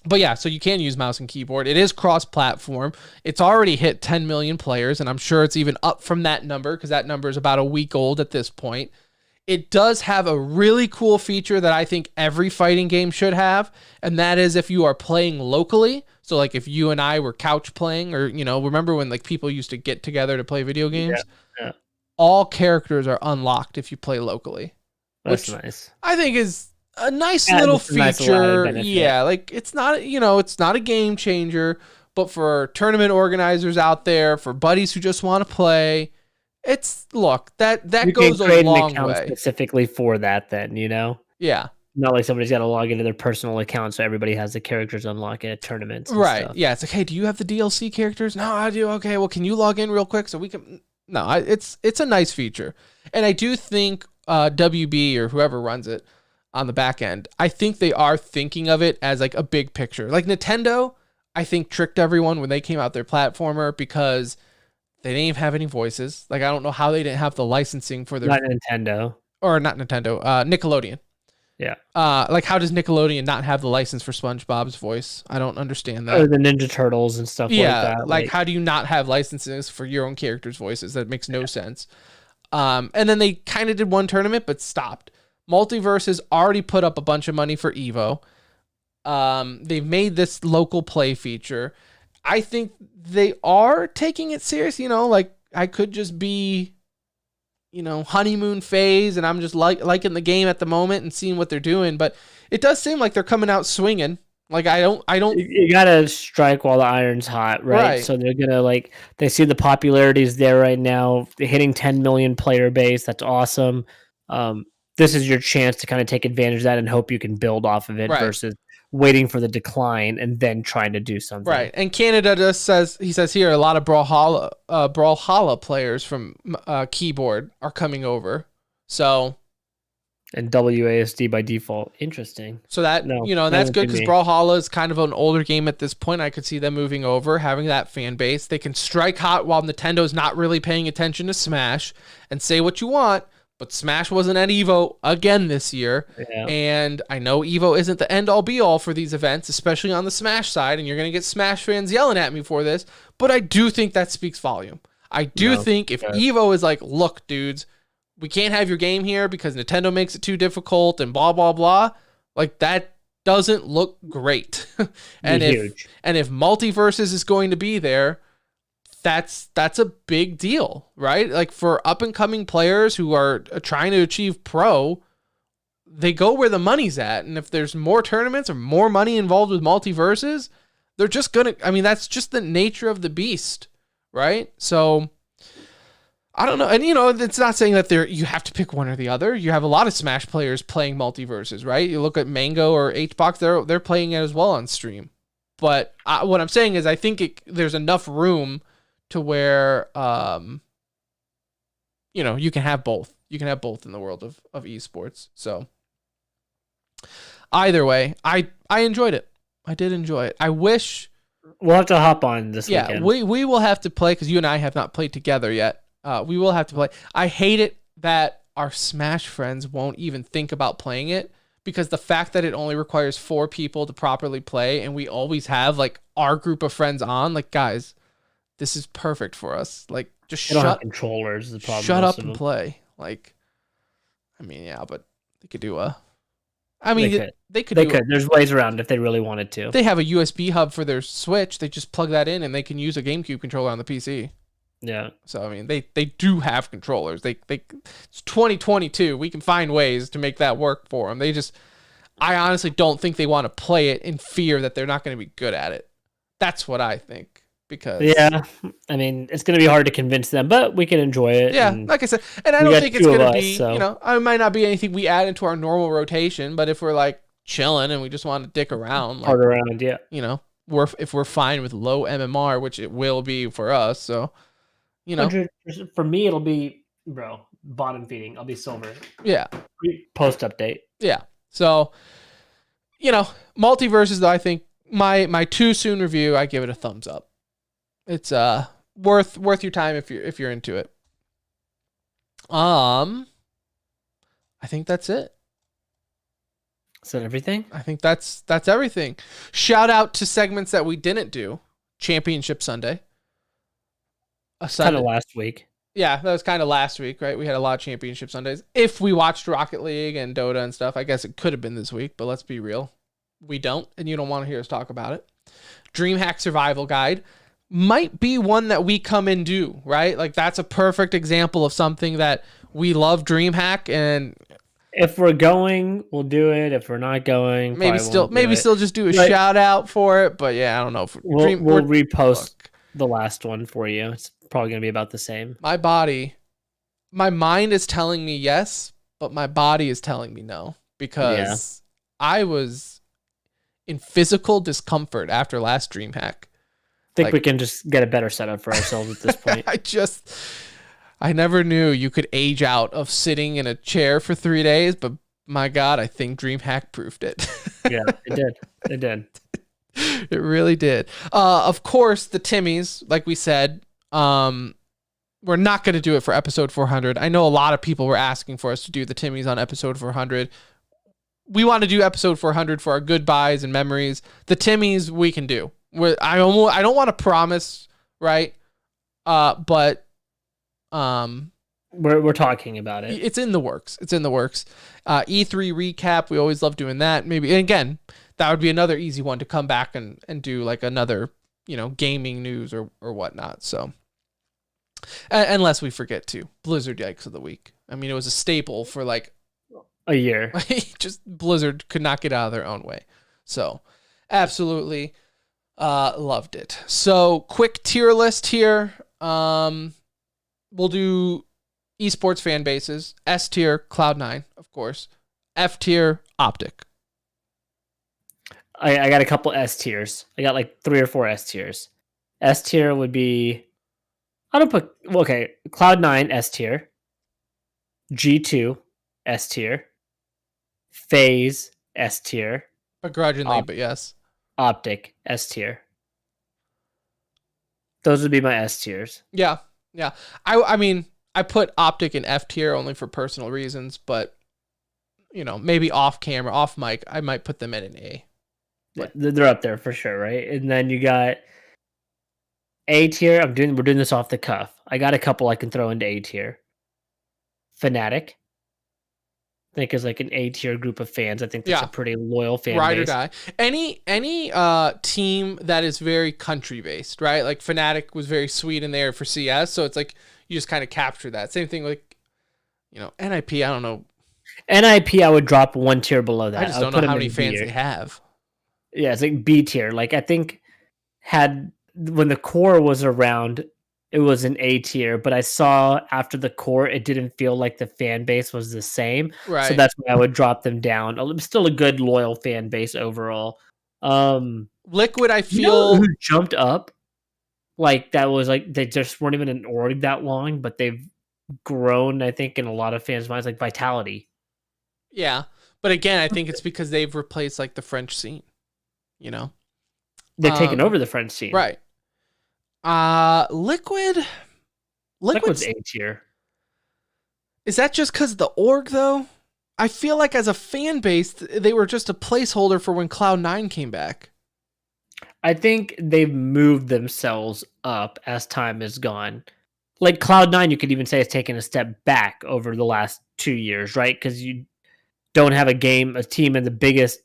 But yeah, so you can use mouse and keyboard. It is cross-platform. It's already hit 10 million players, and I'm sure it's even up from that number because that number is about a week old at this point. It does have a really cool feature that I think every fighting game should have, and that is if you are playing locally. So like if you and I were couch playing, or remember when like people used to get together to play video games? Yeah. All characters are unlocked if you play locally. That's which nice. I think is a nice little just a nice feature. little benefit. Yeah, like it's not a game changer, but for tournament organizers out there, for buddies who just want to play, that You goes can create a an long account way. specifically for that. Then Yeah. not like somebody's got to log into their personal account, so everybody has the characters unlocked at tournaments. And Right. Stuff. Yeah. It's like, hey, do you have the DLC characters? No, I do. Okay. Well, can you log in real quick so we can? No, it's a nice feature, and I do think WB or whoever runs it on the back end, I think they are thinking of it as like a big picture. Like Nintendo, I think tricked everyone when they came out their platformer because they didn't even have any voices. Like I don't know how they didn't have the licensing for their Not Nintendo. or not Nintendo, Nickelodeon. Yeah. Like how does Nickelodeon not have the license for SpongeBob's voice? I don't understand that. Or the Ninja Turtles and stuff like that. Like how do you not have licenses for your own characters' voices? That makes no sense. And then they kind of did one tournament but stopped. Multiverses already put up a bunch of money for Evo. They've made this local play feature. I think they are taking it serious. Like I could just be, honeymoon phase, and I'm just liking the game at the moment and seeing what they're doing. But it does seem like they're coming out swinging. Like I don't. You gotta strike while the iron's hot, right? So they're gonna they see the popularity's there right now. They're hitting 10 million player base. That's awesome. This is your chance to kind of take advantage of that and hope you can build off of it versus waiting for the decline and then trying to do something. Right. And Canada just says here a lot of Brawlhalla players from keyboard are coming over. So and WASD by default. Interesting. So that and that's good because Brawlhalla is kind of an older game at this point. I could see them moving over, having that fan base. They can strike hot while Nintendo's not really paying attention to Smash and say what you want. But Smash wasn't at EVO again this year. Yeah. And I know EVO isn't the end-all be-all for these events, especially on the Smash side, and you're going to get Smash fans yelling at me for this, but I do think that speaks volume. I do think if EVO is like, look, dudes, we can't have your game here because Nintendo makes it too difficult and blah blah blah. Like that doesn't look great. and Huge. if Multiverses is going to be there, that's a big deal, right? Like for up and coming players who are trying to achieve pro, they go where the money's at. And if there's more tournaments or more money involved with Multiverses, they're just gonna, I mean, that's just the nature of the beast, right? So I don't know. And it's not saying that you have to pick one or the other. You have a lot of Smash players playing Multiverses, right? You look at Mango or HBox, they're playing it as well on stream. But what I'm saying is I think there's enough room to where you can have both. You can have both in the world of esports. So either way, I enjoyed it. I did enjoy it. I wish we'll have to hop on this weekend. We will have to play because you and I have not played together yet. We will have to play. I hate it that our Smash friends won't even think about playing it because the fact that it only requires 4 people to properly play and we always have like our group of friends on, like, guys, this is perfect for us. Like, just shut controllers is the problem. Shut up and play. Like, I mean, yeah, but they could do they could. There's ways around if they really wanted to. They have a USB hub for their Switch. They just plug that in and they can use a GameCube controller on the PC. Yeah. So I mean, they do have controllers. It's 2022. We can find ways to make that work for them. I honestly don't think they want to play it in fear that they're not going to be good at it. That's what I think. Because I mean, it's going to be hard to convince them, but we can enjoy it. Yeah, like I said, and I don't think it's going to be, it might not be anything we add into our normal rotation, but if we're like chilling and we just want to dick around, hard around, yeah. If we're fine with low MMR, which it will be for us, so, 100%. For me, it'll be, bottom feeding. I'll be silver. Yeah. Post update. Yeah. So, Multiverses, though, I think my too soon review, I give it a thumbs up. It's worth your time if you're into it. I think that's it. Is that everything? I think that's everything. Shout out to segments that we didn't do. Championship Sunday. Kind of last week. Yeah, that was kind of last week, right? We had a lot of Championship Sundays. If we watched Rocket League and Dota and stuff, I guess it could have been this week, but let's be real. We don't, and you don't want to hear us talk about it. DreamHack Survival Guide might be one that we come and do, right? Like that's a perfect example of something that we love DreamHack, and if we're going, we'll do it. If we're not going, maybe still just do a shout out for it. But yeah, I don't know. We'll repost the last one for you. It's probably gonna be about the same. My mind is telling me yes, but my body is telling me no because I was in physical discomfort after last DreamHack. I think we can just get a better setup for ourselves at this point. I never knew you could age out of sitting in a chair for 3 days, but my God, I think DreamHack proved it. Yeah, it did. It did. It really did. Of course, the Timmies, like we said, we're not going to do it for episode 400. I know a lot of people were asking for us to do the Timmies on episode 400. We want to do episode 400 for our goodbyes and memories. The Timmies we can do. I don't want to promise, right? But we're talking about it. It's in the works. E3 recap. We always love doing that. Maybe, and again, that would be another easy one to come back and do like another, gaming news or whatnot. So, unless we forget to Blizzard Yikes of the Week. I mean, it was a staple for like a year. Just Blizzard could not get out of their own way. So, absolutely. Loved it. So quick tier list here. We'll do esports fan bases. S tier, Cloud9, of course. F tier, Optic. I got a couple S tiers. I got like 3 or 4 S tiers. S tier would be Cloud9 S tier. G2 S tier. FaZe S tier. Begrudgingly, but yes. Optic S tier. Those would be my S tiers. Yeah. I mean, I put Optic in F tier only for personal reasons, but maybe off camera, off mic, I might put them in an A. But they're up there for sure, right? And then you got A tier. We're doing this off the cuff. I got a couple I can throw into A tier. Fnatic. I think is like an A tier group of fans. I think that's Yeah. a pretty loyal fan Ride or base. die. Any team that is very country based, right? Like Fnatic was very sweet in there for CS, so it's like you just kind of capture that. Same thing like, NIP. I don't know. NIP, I would drop one tier below that. I just would don't put know how them many in B fans tier. they have. Yeah, it's like B tier. Like I think when the core was around, it was an A tier, but I saw after the core, it didn't feel like the fan base was the same. Right. So that's why I would drop them down. Still a good loyal fan base overall. Liquid, I You know feel. who jumped up? Like that was like they just weren't even an org that long, but they've grown, I think, in a lot of fans' minds, like Vitality. Yeah. But again, I think it's because they've replaced like the French scene, They've taken over the French scene. Right. Liquid's A tier. Is that just because of the org though? I feel like as a fan base, they were just a placeholder for when Cloud9 came back. I think they've moved themselves up as time has gone. Like Cloud9, you could even say has taken a step back over the last 2 years, right? Because you don't have a team in the biggest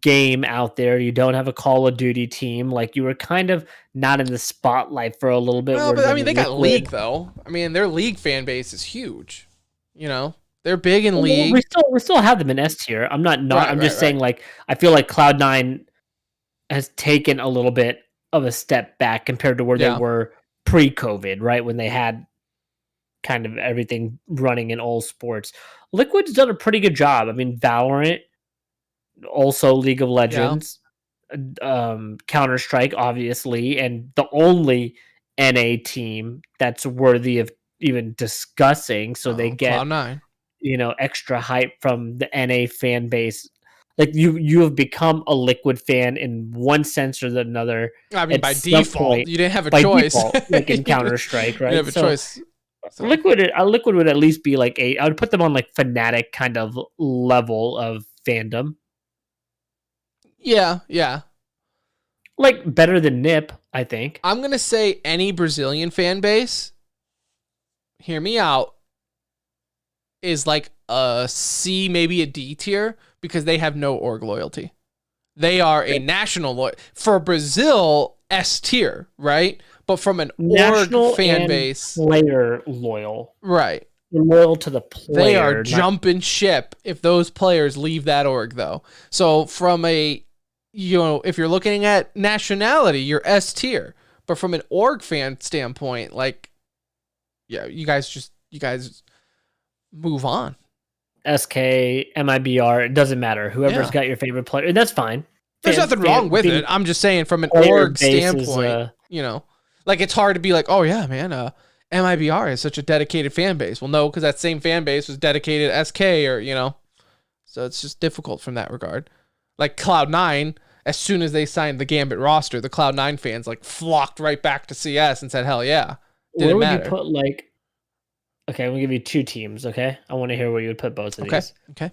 game out there. You don't have a Call of Duty team. Like you were kind of not in the spotlight for a little bit. Well, but I mean, they got League though. I mean, their League fan base is huge. They're big in League. We still have them in S tier. I'm not. I'm just saying. Like I feel like Cloud9 has taken a little bit of a step back compared to where they were pre-COVID, right? When they had kind of everything running in all sports. Liquid's done a pretty good job. I mean, Valorant, also League of Legends, Counter-Strike, obviously, and the only NA team that's worthy of even discussing. So they get Cloud9. Extra hype from the NA fan base. Like you have become a Liquid fan in one sense or another. I mean, by default, you didn't have a choice. Default, like in Counter-Strike, right? You didn't have a choice. So. Liquid would at least be like I would put them on like Fnatic kind of level of fandom. Yeah. Like better than Nip, I think. I'm gonna say any Brazilian fan base, hear me out, is like a C, maybe a D tier, because they have no org loyalty. They are a national for Brazil, S tier, right? But from an national org fan base, player loyal, right? They're loyal to the player. They are jumping ship if those players leave that org, though. So from a, if you're looking at nationality, you're S tier. But from an org fan standpoint, like, yeah, you guys move on. SK, MIBR, it doesn't matter. Whoever's got your favorite player, that's fine. There's nothing wrong with it. I'm just saying from an org standpoint, like it's hard to be like, oh yeah, man, MIBR is such a dedicated fan base. Well, no, because that same fan base was dedicated to SK or, so it's just difficult from that regard. Like Cloud9, as soon as they signed the Gambit roster, the Cloud9 fans like flocked right back to CS and said, hell yeah. Where would you put okay, I'm going to give you two teams, okay? I want to hear where you would put both of these. Okay.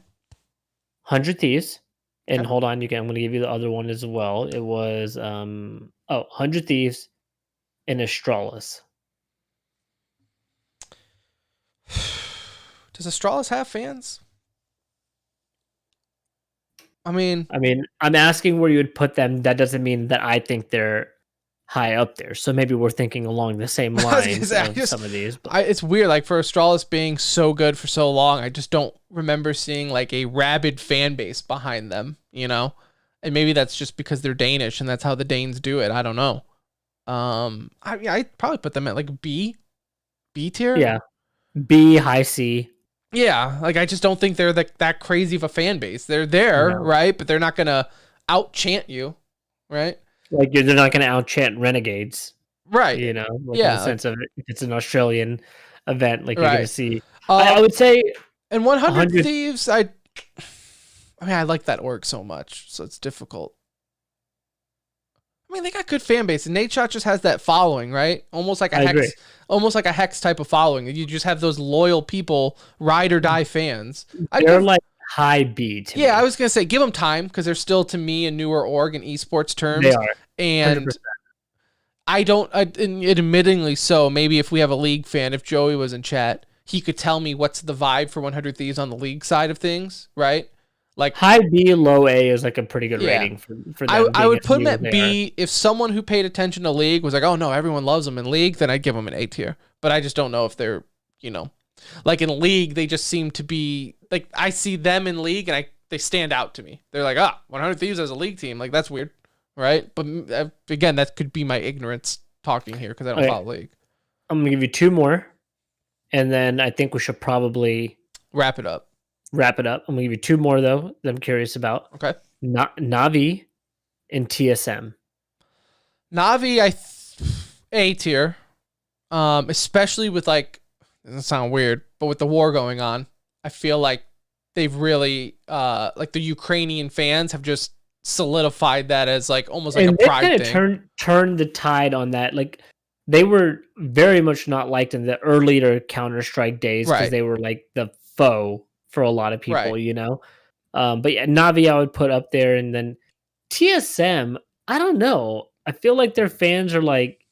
100 Thieves. And hold on, I'm going to give you the other one as well. It was 100 Thieves and Astralis. Does Astralis have fans? I mean, I'm asking where you would put them. That doesn't mean that I think they're high up there. So maybe we're thinking along the same lines of some of these. It's weird. Like for Astralis being so good for so long, I just don't remember seeing like a rabid fan base behind them, And maybe that's just because they're Danish and that's how the Danes do it. I don't know. I'd probably put them at like B tier. Yeah. B, high C. Yeah. Like I just don't think they're that crazy of a fan base. They're there, right? But they're not going to out chant you, right? Like they're not going to out-chant Renegades, right? In the sense of if it's an Australian event, like you're going to see. I would say, and 100 Thieves. I like that org so much, so it's difficult. I mean, they got good fan base, and Nadeshot just has that following, right? Almost like a Hex type of following. You just have those loyal people, ride or die fans. They're like high B to me. I was gonna say give them time because they're still to me a newer org in esports terms. They are, and 100%. I don't. Admittingly so. Maybe if we have a league fan, if Joey was in chat, he could tell me what's the vibe for 100 Thieves on the league side of things, right? Like High B, low A is like a pretty good Yeah. rating for them. I would put him being at as they are. B. If someone who paid attention to league was like, oh no, everyone loves them in league, then I'd give them an A tier. But I just don't know if they're, like in league, they just seem to be like, I see them in league and they stand out to me. They're like, 100 Thieves as a league team. Like, that's weird, right? But again, that could be my ignorance talking here because I don't follow league. I'm going to give you 2 more, and then I think we should probably Wrap it up. I'm going to give you 2 more, though, that I'm curious about. Okay. Navi and TSM. Navi, A tier, especially with like, it doesn't sound weird, but with the war going on, I feel like they've really, like the Ukrainian fans have just solidified that as like almost like and a pride they thing. turned the tide on that. Like, they were very much not liked in the earlier Counter-Strike days because Right. they were like the foe for a lot of people, Right. But yeah, Navi I would put up there, and then TSM, I don't know. I feel like their fans are like,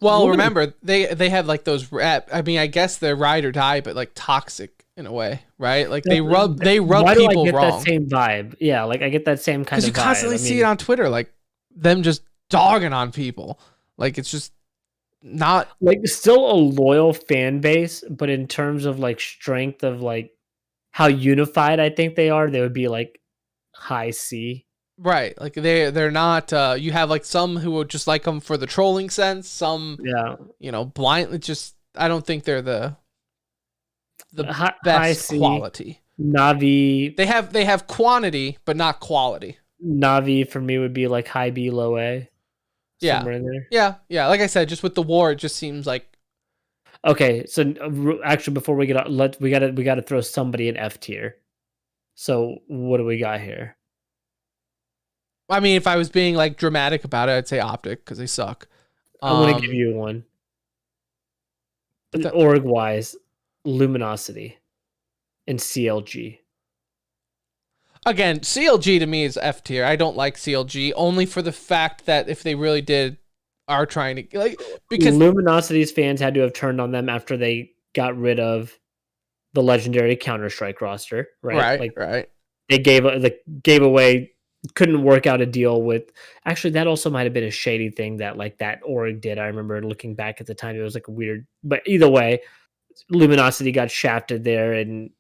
Well, What? remember they have like those I mean, I guess they're ride or die, but like toxic in a way, right? Like they rub why do I people get wrong. that same vibe? Yeah, like I get that same kind Because of you vibe. constantly see it on Twitter, like them just dogging on people. Like it's just not like still a loyal fan base, but in terms of like strength of like how unified I think they are, they would be like high C. right. Like they're not. You have like some who would just like them for the trolling sense. Some, Yeah, blindly just. I don't think they're the high best C. quality. Navi They have quantity, but not quality. Navi for me would be like high B, low A. Yeah. Somewhere in there. Yeah. Like I said, just with the war, it just seems like Okay, so actually, before we get out, we gotta throw somebody in F tier. So what do we got here? I mean, if I was being like dramatic about it, I'd say Optic because they suck. I'm gonna give you one. Org wise, Luminosity and CLG. Again, CLG to me is F tier. I don't like CLG only for the fact that if they really are trying to like because Luminosity's fans had to have turned on them after they got rid of the legendary Counter-Strike roster, right? Right. They gave away, couldn't work out a deal with. Actually, that also might have been a shady thing that like that org did. I remember looking back at the time, it was like a weird. But either way, Luminosity got shafted there, and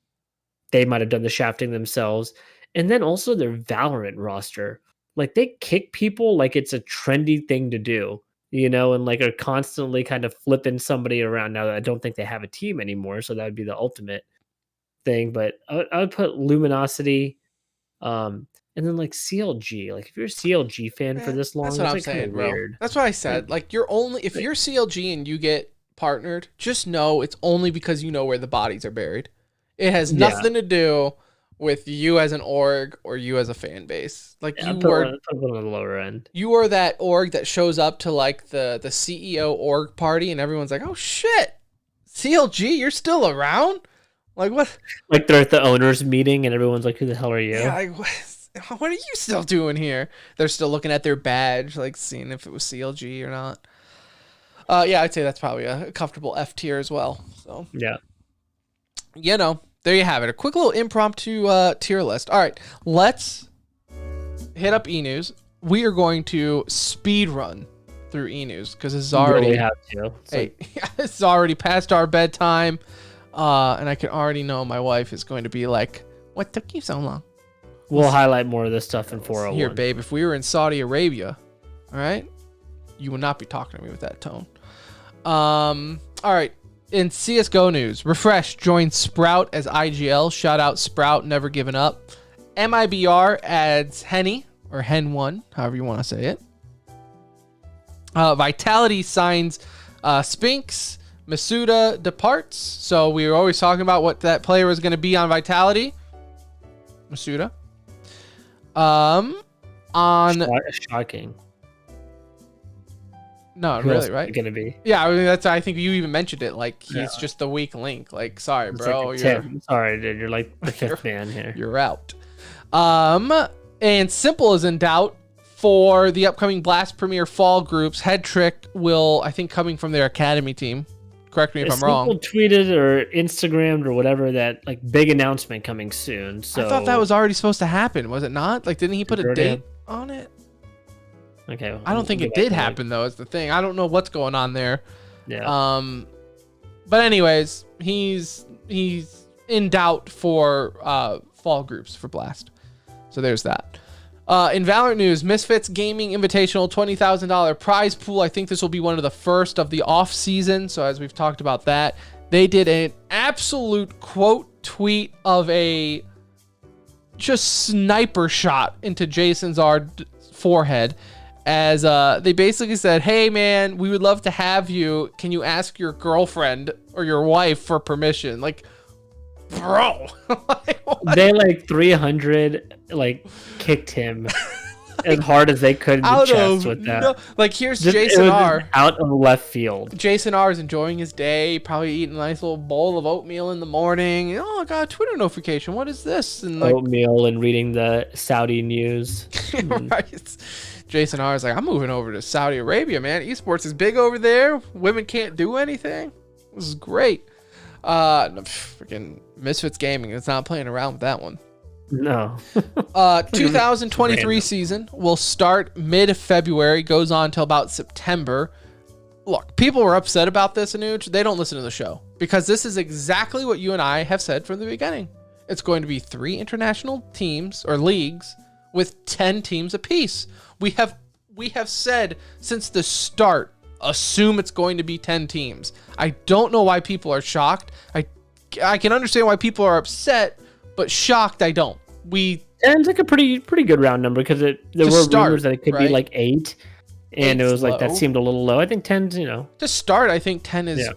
they might have done the shafting themselves. And then also their Valorant roster, like they kick people like it's a trendy thing to do, and like are constantly kind of flipping somebody around. Now I don't think they have a team anymore, so that would be the ultimate thing. But I would put Luminosity, and then like CLG. Like if you're a CLG fan for this long, that's what I'm like saying, bro. weird. That's what I said. Like if you're CLG and you get partnered, just know it's only because you know where the bodies are buried. It has nothing to do with you as an org or you as a fan base. Like You were on the lower end. You are that org that shows up to like the CEO org party and everyone's like, oh shit, CLG, you're still around? Like what? Like they're at the owners meeting and everyone's like, who the hell are you? Yeah, like, what are you still doing here? They're still looking at their badge, like seeing if it was CLG or not. Yeah, I'd say that's probably a comfortable F tier as well. So Yeah. There you have it. A quick little impromptu tier list. All right, let's hit up eNews. We are going to speed run through eNews because this is already really have to. it's already past our bedtime, and I can already know my wife is going to be like, "What took you so long?" We'll highlight more of this stuff in 401. Here, babe. If we were in Saudi Arabia, all right, you would not be talking to me with that tone. All right. In CSGO news, Refresh joins Sprout as IGL. Shout out Sprout, never given up. MIBR adds Henny, or Hen1, however you want to say it. Vitality signs Spinks. Masuda departs. So we were always talking about what that player was going to be on Vitality. Masuda. Shocking. No, Who else really, is right? it gonna be? Yeah, I mean, I think you even mentioned it. Like he's just the weak link. Like, sorry, It's bro, like sorry, dude. You're like the fifth man here. you're out. And Simple is in doubt for the upcoming Blast Premier Fall groups. Head Trick will, I think, coming from their academy team, Correct me if I'm wrong. People tweeted or Instagrammed or whatever that like big announcement coming soon. So I thought that was already supposed to happen, was it not? Like, didn't he put a Already date on it? okay. I don't think it did happen though. Is the thing. I don't know what's going on there. Yeah. But anyways, he's in doubt for fall groups for Blast. So there's that. In Valorant news, Misfits Gaming Invitational $20,000 prize pool. I think this will be one of the first of the off season. So as we've talked about that, they did an absolute quote tweet of a just sniper shot into Jason's forehead. As they basically said, hey man, we would love to have you. Can you ask your girlfriend or your wife for permission? Like, bro. They like 300 like kicked him as hard as they could in the chest with that. No, like here's Just- it Jason was R. just out of left field. Jason R is enjoying his day, probably eating a nice little bowl of oatmeal in the morning. Oh, I got a Twitter notification. What is this? And like, Oatmeal and reading the Saudi news. right. Jason R is like, I'm moving over to Saudi Arabia, man. Esports is big over there. Women can't do anything. This is great. Freaking Misfits Gaming is not playing around with that one. No. 2023 season will start mid-February, goes on till about September. Look, people were upset about this, Anuj. They don't listen to the show because this is exactly what you and I have said from the beginning. It's going to be 3 international teams or leagues with 10 teams apiece. We have said since the start, assume it's going to be 10 teams. I don't know why people are shocked. I can understand why people are upset, but shocked I don't. And it's like a pretty good round number because there were rumors that it could be like 8, and it was like that seemed a little low. I think 10's, to start. I think 10 is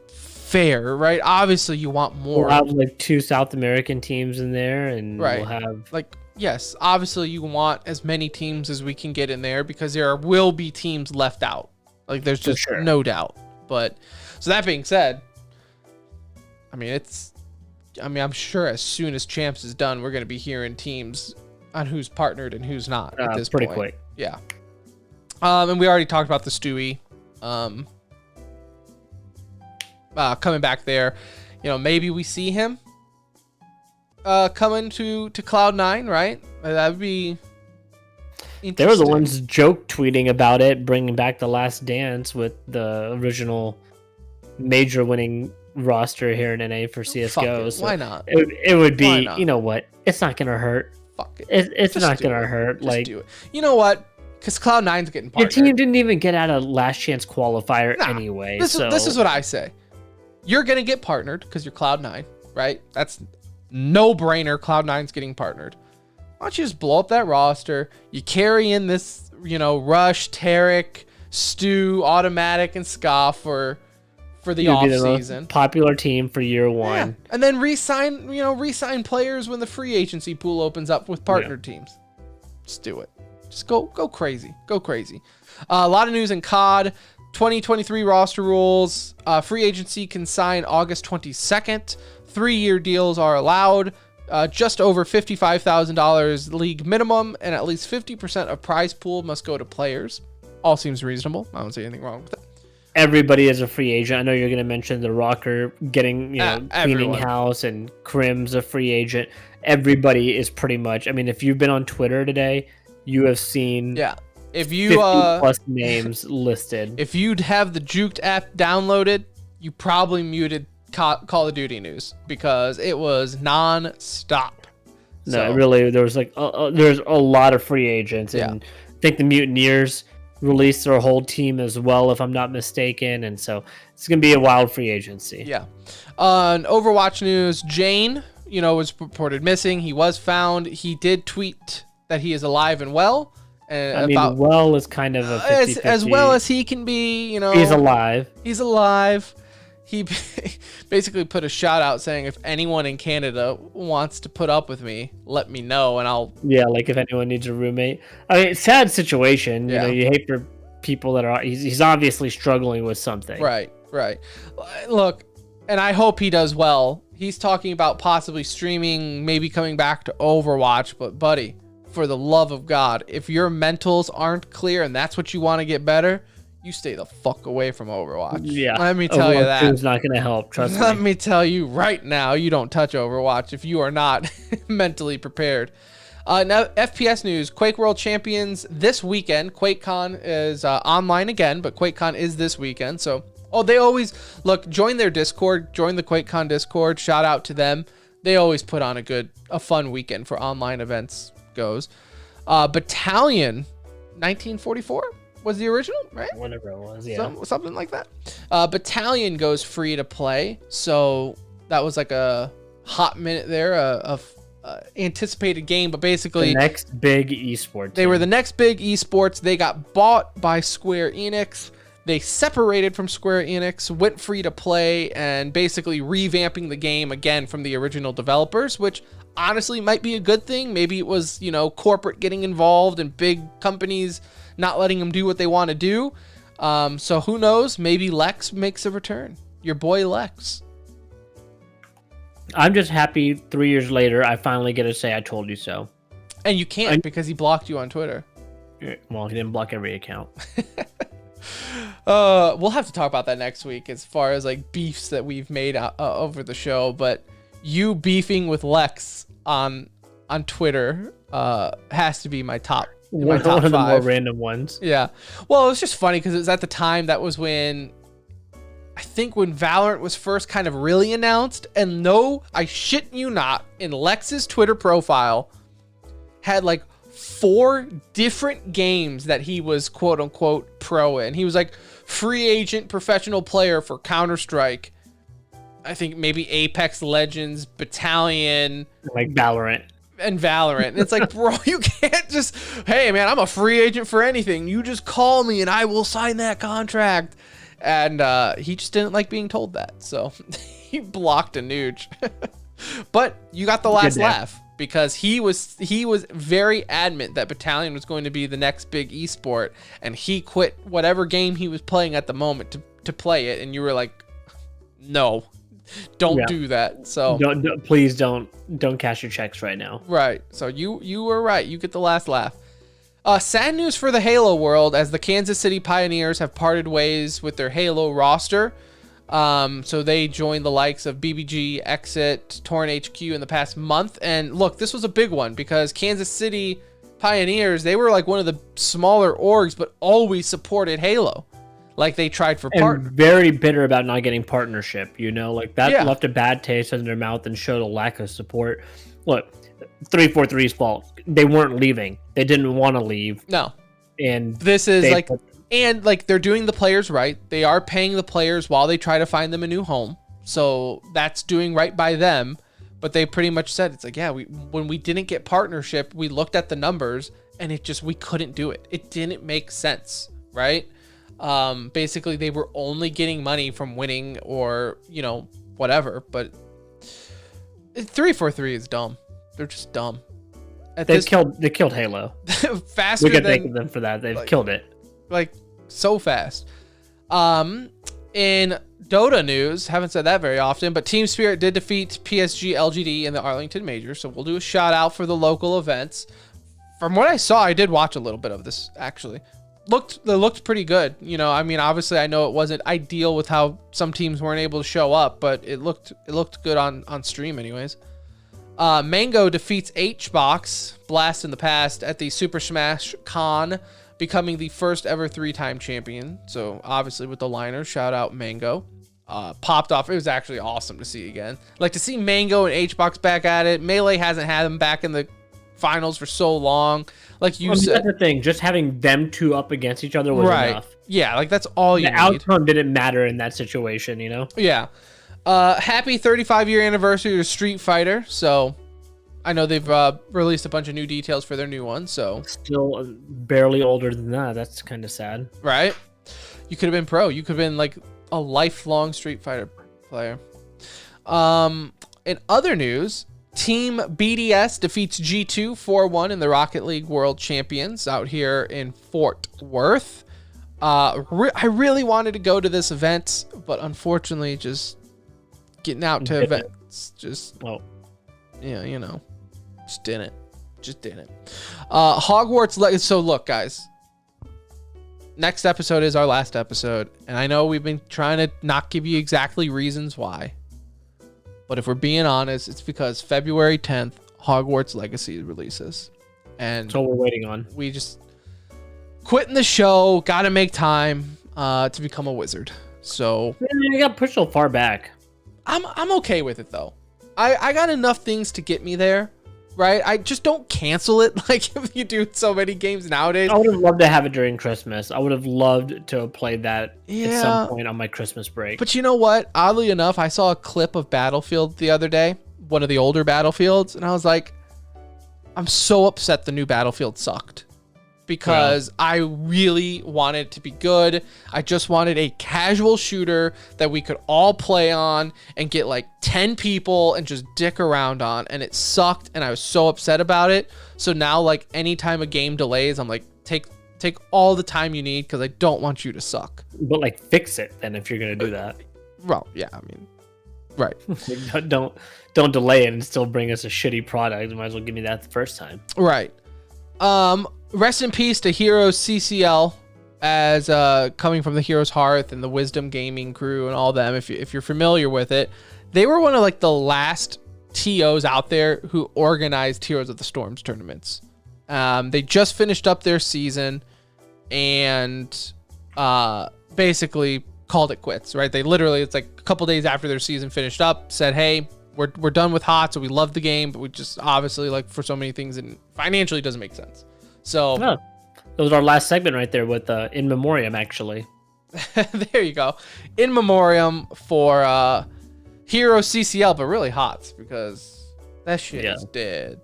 fair, right? Obviously, you want more. We'll have like 2 South American teams in there, and we'll have like yes, obviously you want as many teams as we can get in there because there will be teams left out. Like there's just no doubt. But so that being said, I'm sure as soon as Champs is done, we're going to be hearing teams on who's partnered and who's not at this pretty point. quick. Yeah. And we already talked about the Stewie coming back there. Maybe we see him coming to Cloud9, right? That would be interesting. They were the ones joke tweeting about it, bringing back the Last Dance with the original major winning roster here in NA for CSGO. So why not? It would be, you know what? It's not gonna hurt. Fuck it. It's not gonna hurt. Just do it. You know what? Because Cloud9's getting partnered. Your team didn't even get out a last chance qualifier anyway. This is what I say. You're gonna get partnered because you're Cloud9, right? That's no brainer. Cloud9's getting partnered. Why don't you just blow up that roster? You carry in this, Rush, Tarek, Stu, Automatic, and Ska for the off season. Popular team for year 1. Yeah. And then re-sign players when the free agency pool opens up with partnered teams. Just do it. Just go crazy. Go crazy. A lot of news in COD. 2023 roster rules. Free agency can sign August 22nd. 3-year deals are allowed. Just over $55,000 league minimum, and at least 50% of prize pool must go to players. All seems reasonable. I don't see anything wrong with that. Everybody is a free agent. I know you're going to mention the Rocker getting, cleaning everyone. house, and Crim's a free agent. Everybody is pretty much. I mean, if you've been on Twitter today, you have seen If you 50 plus names listed. If you'd have the Juked app downloaded, you probably muted Call of Duty news because it was non-stop. No, really, there was there's a lot of free agents, and I think the Mutineers released their whole team as well, if I'm not mistaken, and so it's gonna be a wild free agency. Yeah. On Overwatch news, Jane, was reported missing. He was found. He did tweet that he is alive and well. And well is kind of a 50-50. As well as he can be, He's alive. He's alive. He basically put a shout out saying, if anyone in Canada wants to put up with me, let me know, and I'll... Yeah, like if anyone needs a roommate. I mean, sad situation. You know, you hate for people that are... He's obviously struggling with something. Right. Look, and I hope he does well. He's talking about possibly streaming, maybe coming back to Overwatch, but buddy, for the love of God, if your mentals aren't clear and that's what you want to get better, you stay the fuck away from Overwatch. Yeah. Let me tell you that. It's not going to help. Trust Let me. me tell you right now, you don't touch Overwatch if you are not mentally prepared. Now, FPS news, Quake World Champions this weekend. QuakeCon is online again, but QuakeCon is this weekend. So, they always, look, join their Discord, join the QuakeCon Discord. Shout out to them. They always put on a fun weekend for online events goes. Battalion 1944 was the original, right? Whatever it was, yeah. Something like that. Battalion goes free to play. So that was like a hot minute there of anticipated game, but basically the next big esports. They were the next big esports. They got bought by Square Enix. They separated from Square Enix, went free to play, and basically revamping the game again from the original developers, which honestly might be a good thing. Maybe it was, corporate getting involved and big companies not letting them do what they want to do. So who knows? Maybe Lex makes a return. Your boy Lex. I'm just happy 3 years later, I finally get to say I told you so. And you can't because he blocked you on Twitter. Well, he didn't block every account. We'll have to talk about that next week as far as like beefs that we've made over the show. But you beefing with Lex on Twitter has to be my top. One of the more random ones. Yeah. Well, it was just funny because it was at the time that was when I think when Valorant was first kind of really announced. And no, I shit you not, in Lex's Twitter profile had like 4 different games that he was quote unquote pro in. He was like free agent professional player for Counter-Strike. I think maybe Apex Legends, Battalion, like Valorant. And it's like, bro, you can't just, hey man, I'm a free agent for anything. You just call me and I will sign that contract. And he just didn't like being told that. So he blocked a Nuge. But you got the last laugh because he was very adamant that Battalion was going to be the next big esport. And he quit whatever game he was playing at the moment to play it. And you were like, no. Don't do that. So please don't cash your checks right now. Right. So you were right. You get the last laugh. Sad news for the Halo world as the Kansas City Pioneers have parted ways with their Halo roster. So they joined the likes of BBG, Exit, Torn HQ in the past month. And look, this was a big one because Kansas City Pioneers, they were like one of the smaller orgs, but always supported Halo. Like they tried for very bitter about not getting partnership, like that left a bad taste in their mouth and showed a lack of support. Look, 343's fault. They weren't leaving. They didn't want to leave. No. And this is they're doing the players right. They are paying the players while they try to find them a new home. So that's doing right by them. But they pretty much said, it's like, yeah, when we didn't get partnership, we looked at the numbers and we couldn't do it. It didn't make sense, right? Basically they were only getting money from winning or, whatever, but 343 is dumb. They're just dumb. They killed Halo. Faster we could than, thank them for that. They've killed it. Like so fast. In Dota news, haven't said that very often, but Team Spirit did defeat PSG LGD in the Arlington Major. So we'll do a shout out for the local events. From what I saw, I did watch a little bit of this actually. They looked pretty good. Obviously I know it wasn't ideal with how some teams weren't able to show up, but it looked good on stream anyways. Mango defeats HBox Blast in the past at the Super Smash Con, becoming the first ever 3-time champion. So obviously with the liner, shout out Mango. Popped off. It was actually awesome to see again. Like to see Mango and HBox back at it. Melee hasn't had them back in the finals for so long. Like you said, that's the thing. Just having them two up against each other was enough. Yeah, like that's all you need. The outcome didn't matter in that situation, Yeah. Happy 35-year anniversary to Street Fighter. So I know they've released a bunch of new details for their new one. So still barely older than that. That's kind of sad. Right? You could have been pro. You could have been like a lifelong Street Fighter player. In other news, Team BDS defeats G2 4-1 in the Rocket League World Champions out here in Fort Worth. I really wanted to go to this event, but unfortunately just getting out to events just just didn't. Hogwarts so look guys, next episode is our last episode, and I know we've been trying to not give you exactly reasons why, but if we're being honest, it's because February 10th, Hogwarts Legacy releases, and That's all we're waiting on. we just quitting the show, got to make time to become a wizard. So You got pushed so far back. I'm okay with it though. I got enough things to get me there, right? I just don't cancel it like if you do so many games nowadays. I would have loved to have it during Christmas. I would have loved to have played that at some point on my Christmas break. But you know what? Oddly enough, I saw a clip of Battlefield the other day, one of the older Battlefields, and I was like, I'm so upset the new Battlefield sucked. Because I really wanted it to be good. I just wanted a casual shooter that we could all play on and get like 10 people and just dick around on. And it sucked, and I was so upset about it. So now, like, anytime a game delays, I'm like, take all the time you need because I don't want you to suck. But like, fix it then if you're gonna do that. Well, yeah, I mean, right. Like, don't delay it and still bring us a shitty product. You might as well give me that the first time. Right. Rest in peace to Heroes CCL, as coming from the Heroes Hearth and the Wisdom Gaming crew and all them. If you're familiar with it, they were one of like the last TOs out there who organized Heroes of the Storms tournaments. They just finished up their season and basically called it quits. Right? They literally, it's like a couple days after their season finished up, said, "Hey, we're done with HOT, so we love the game, but we just obviously, like, for so many things and financially it doesn't make sense." So That was our last segment right there with In Memoriam, actually. there you go. In memoriam for Hero CCL, but really HOTS, because that shit is dead.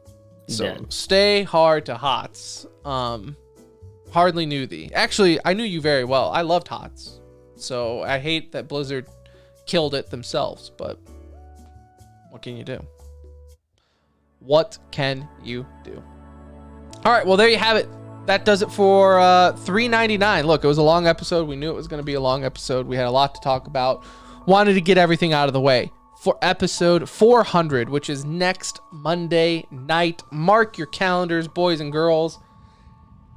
So Dead. stay hard to HOTS. Hardly knew thee. Actually, I knew you very well. I loved HOTS. So I hate that Blizzard killed it themselves, but what can you do? What can you do? All right, well, there you have it. That does it for $3.99. Look, it was a long episode. We knew it was going to be a long episode. We had a lot to talk about. Wanted to get everything out of the way. For episode 400, which is next Monday night. Mark your calendars, boys and girls.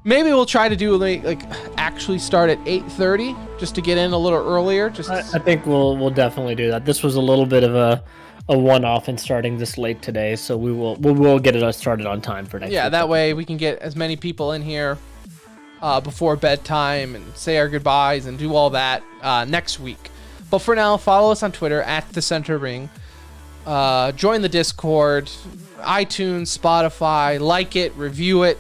Maybe we'll try to do like actually start at 8:30 just to get in a little earlier. I think we'll definitely do that. This was a little bit of a one-off in starting this late today, so we will get it started on time for next week. Yeah, that way we can get as many people in here before bedtime and say our goodbyes and do all that next week. But for now, follow us on Twitter at The Center Ring. Join the Discord, iTunes, Spotify, like it, review it,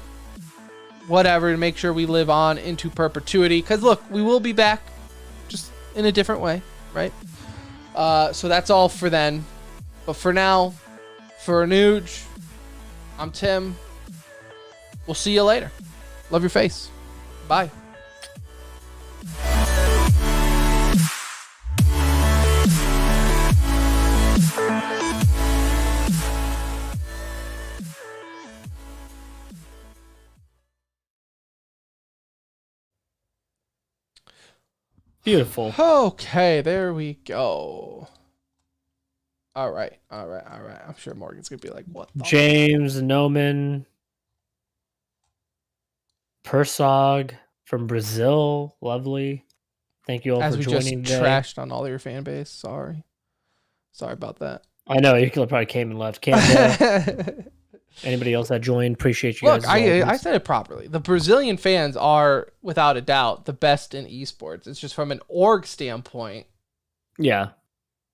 whatever, to make sure we live on into perpetuity. Because look, we will be back, just in a different way, right? So that's all for then. But for now, for Anuj, I'm Tim. We'll see you later. Love your face. Bye. Beautiful. Okay, there we go. All right. I'm sure Morgan's gonna be like, "What?" James Noman, Persog from Brazil, lovely. Thank you all As for we just joining today. trashed on all your fan base. Sorry about that. I know you probably came and left. Can't anybody else that joined? Appreciate you Look, guys. I said it properly. The Brazilian fans are, without a doubt, the best in esports. It's just from an org standpoint. Yeah.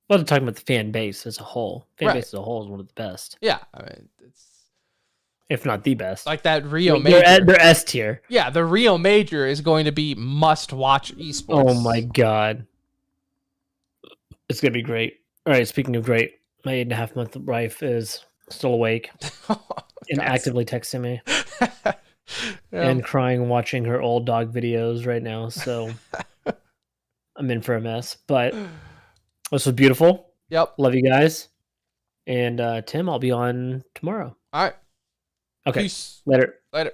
Well, I'm talking about the fan base as a whole. Fan Right. base as a whole is one of the best, Yeah, I mean, it's if not the best. like that Rio Major. They're S tier. Yeah, the Rio Major is going to be must-watch esports. Oh my god. It's going to be great. All right, speaking of great, my 8.5-month wife is still awake and actively texting me and crying watching her old dog videos right now, so I'm in for a mess. But this was beautiful. Yep. Love you guys. And Tim, I'll be on tomorrow. All right. Okay. Peace. Later. Later.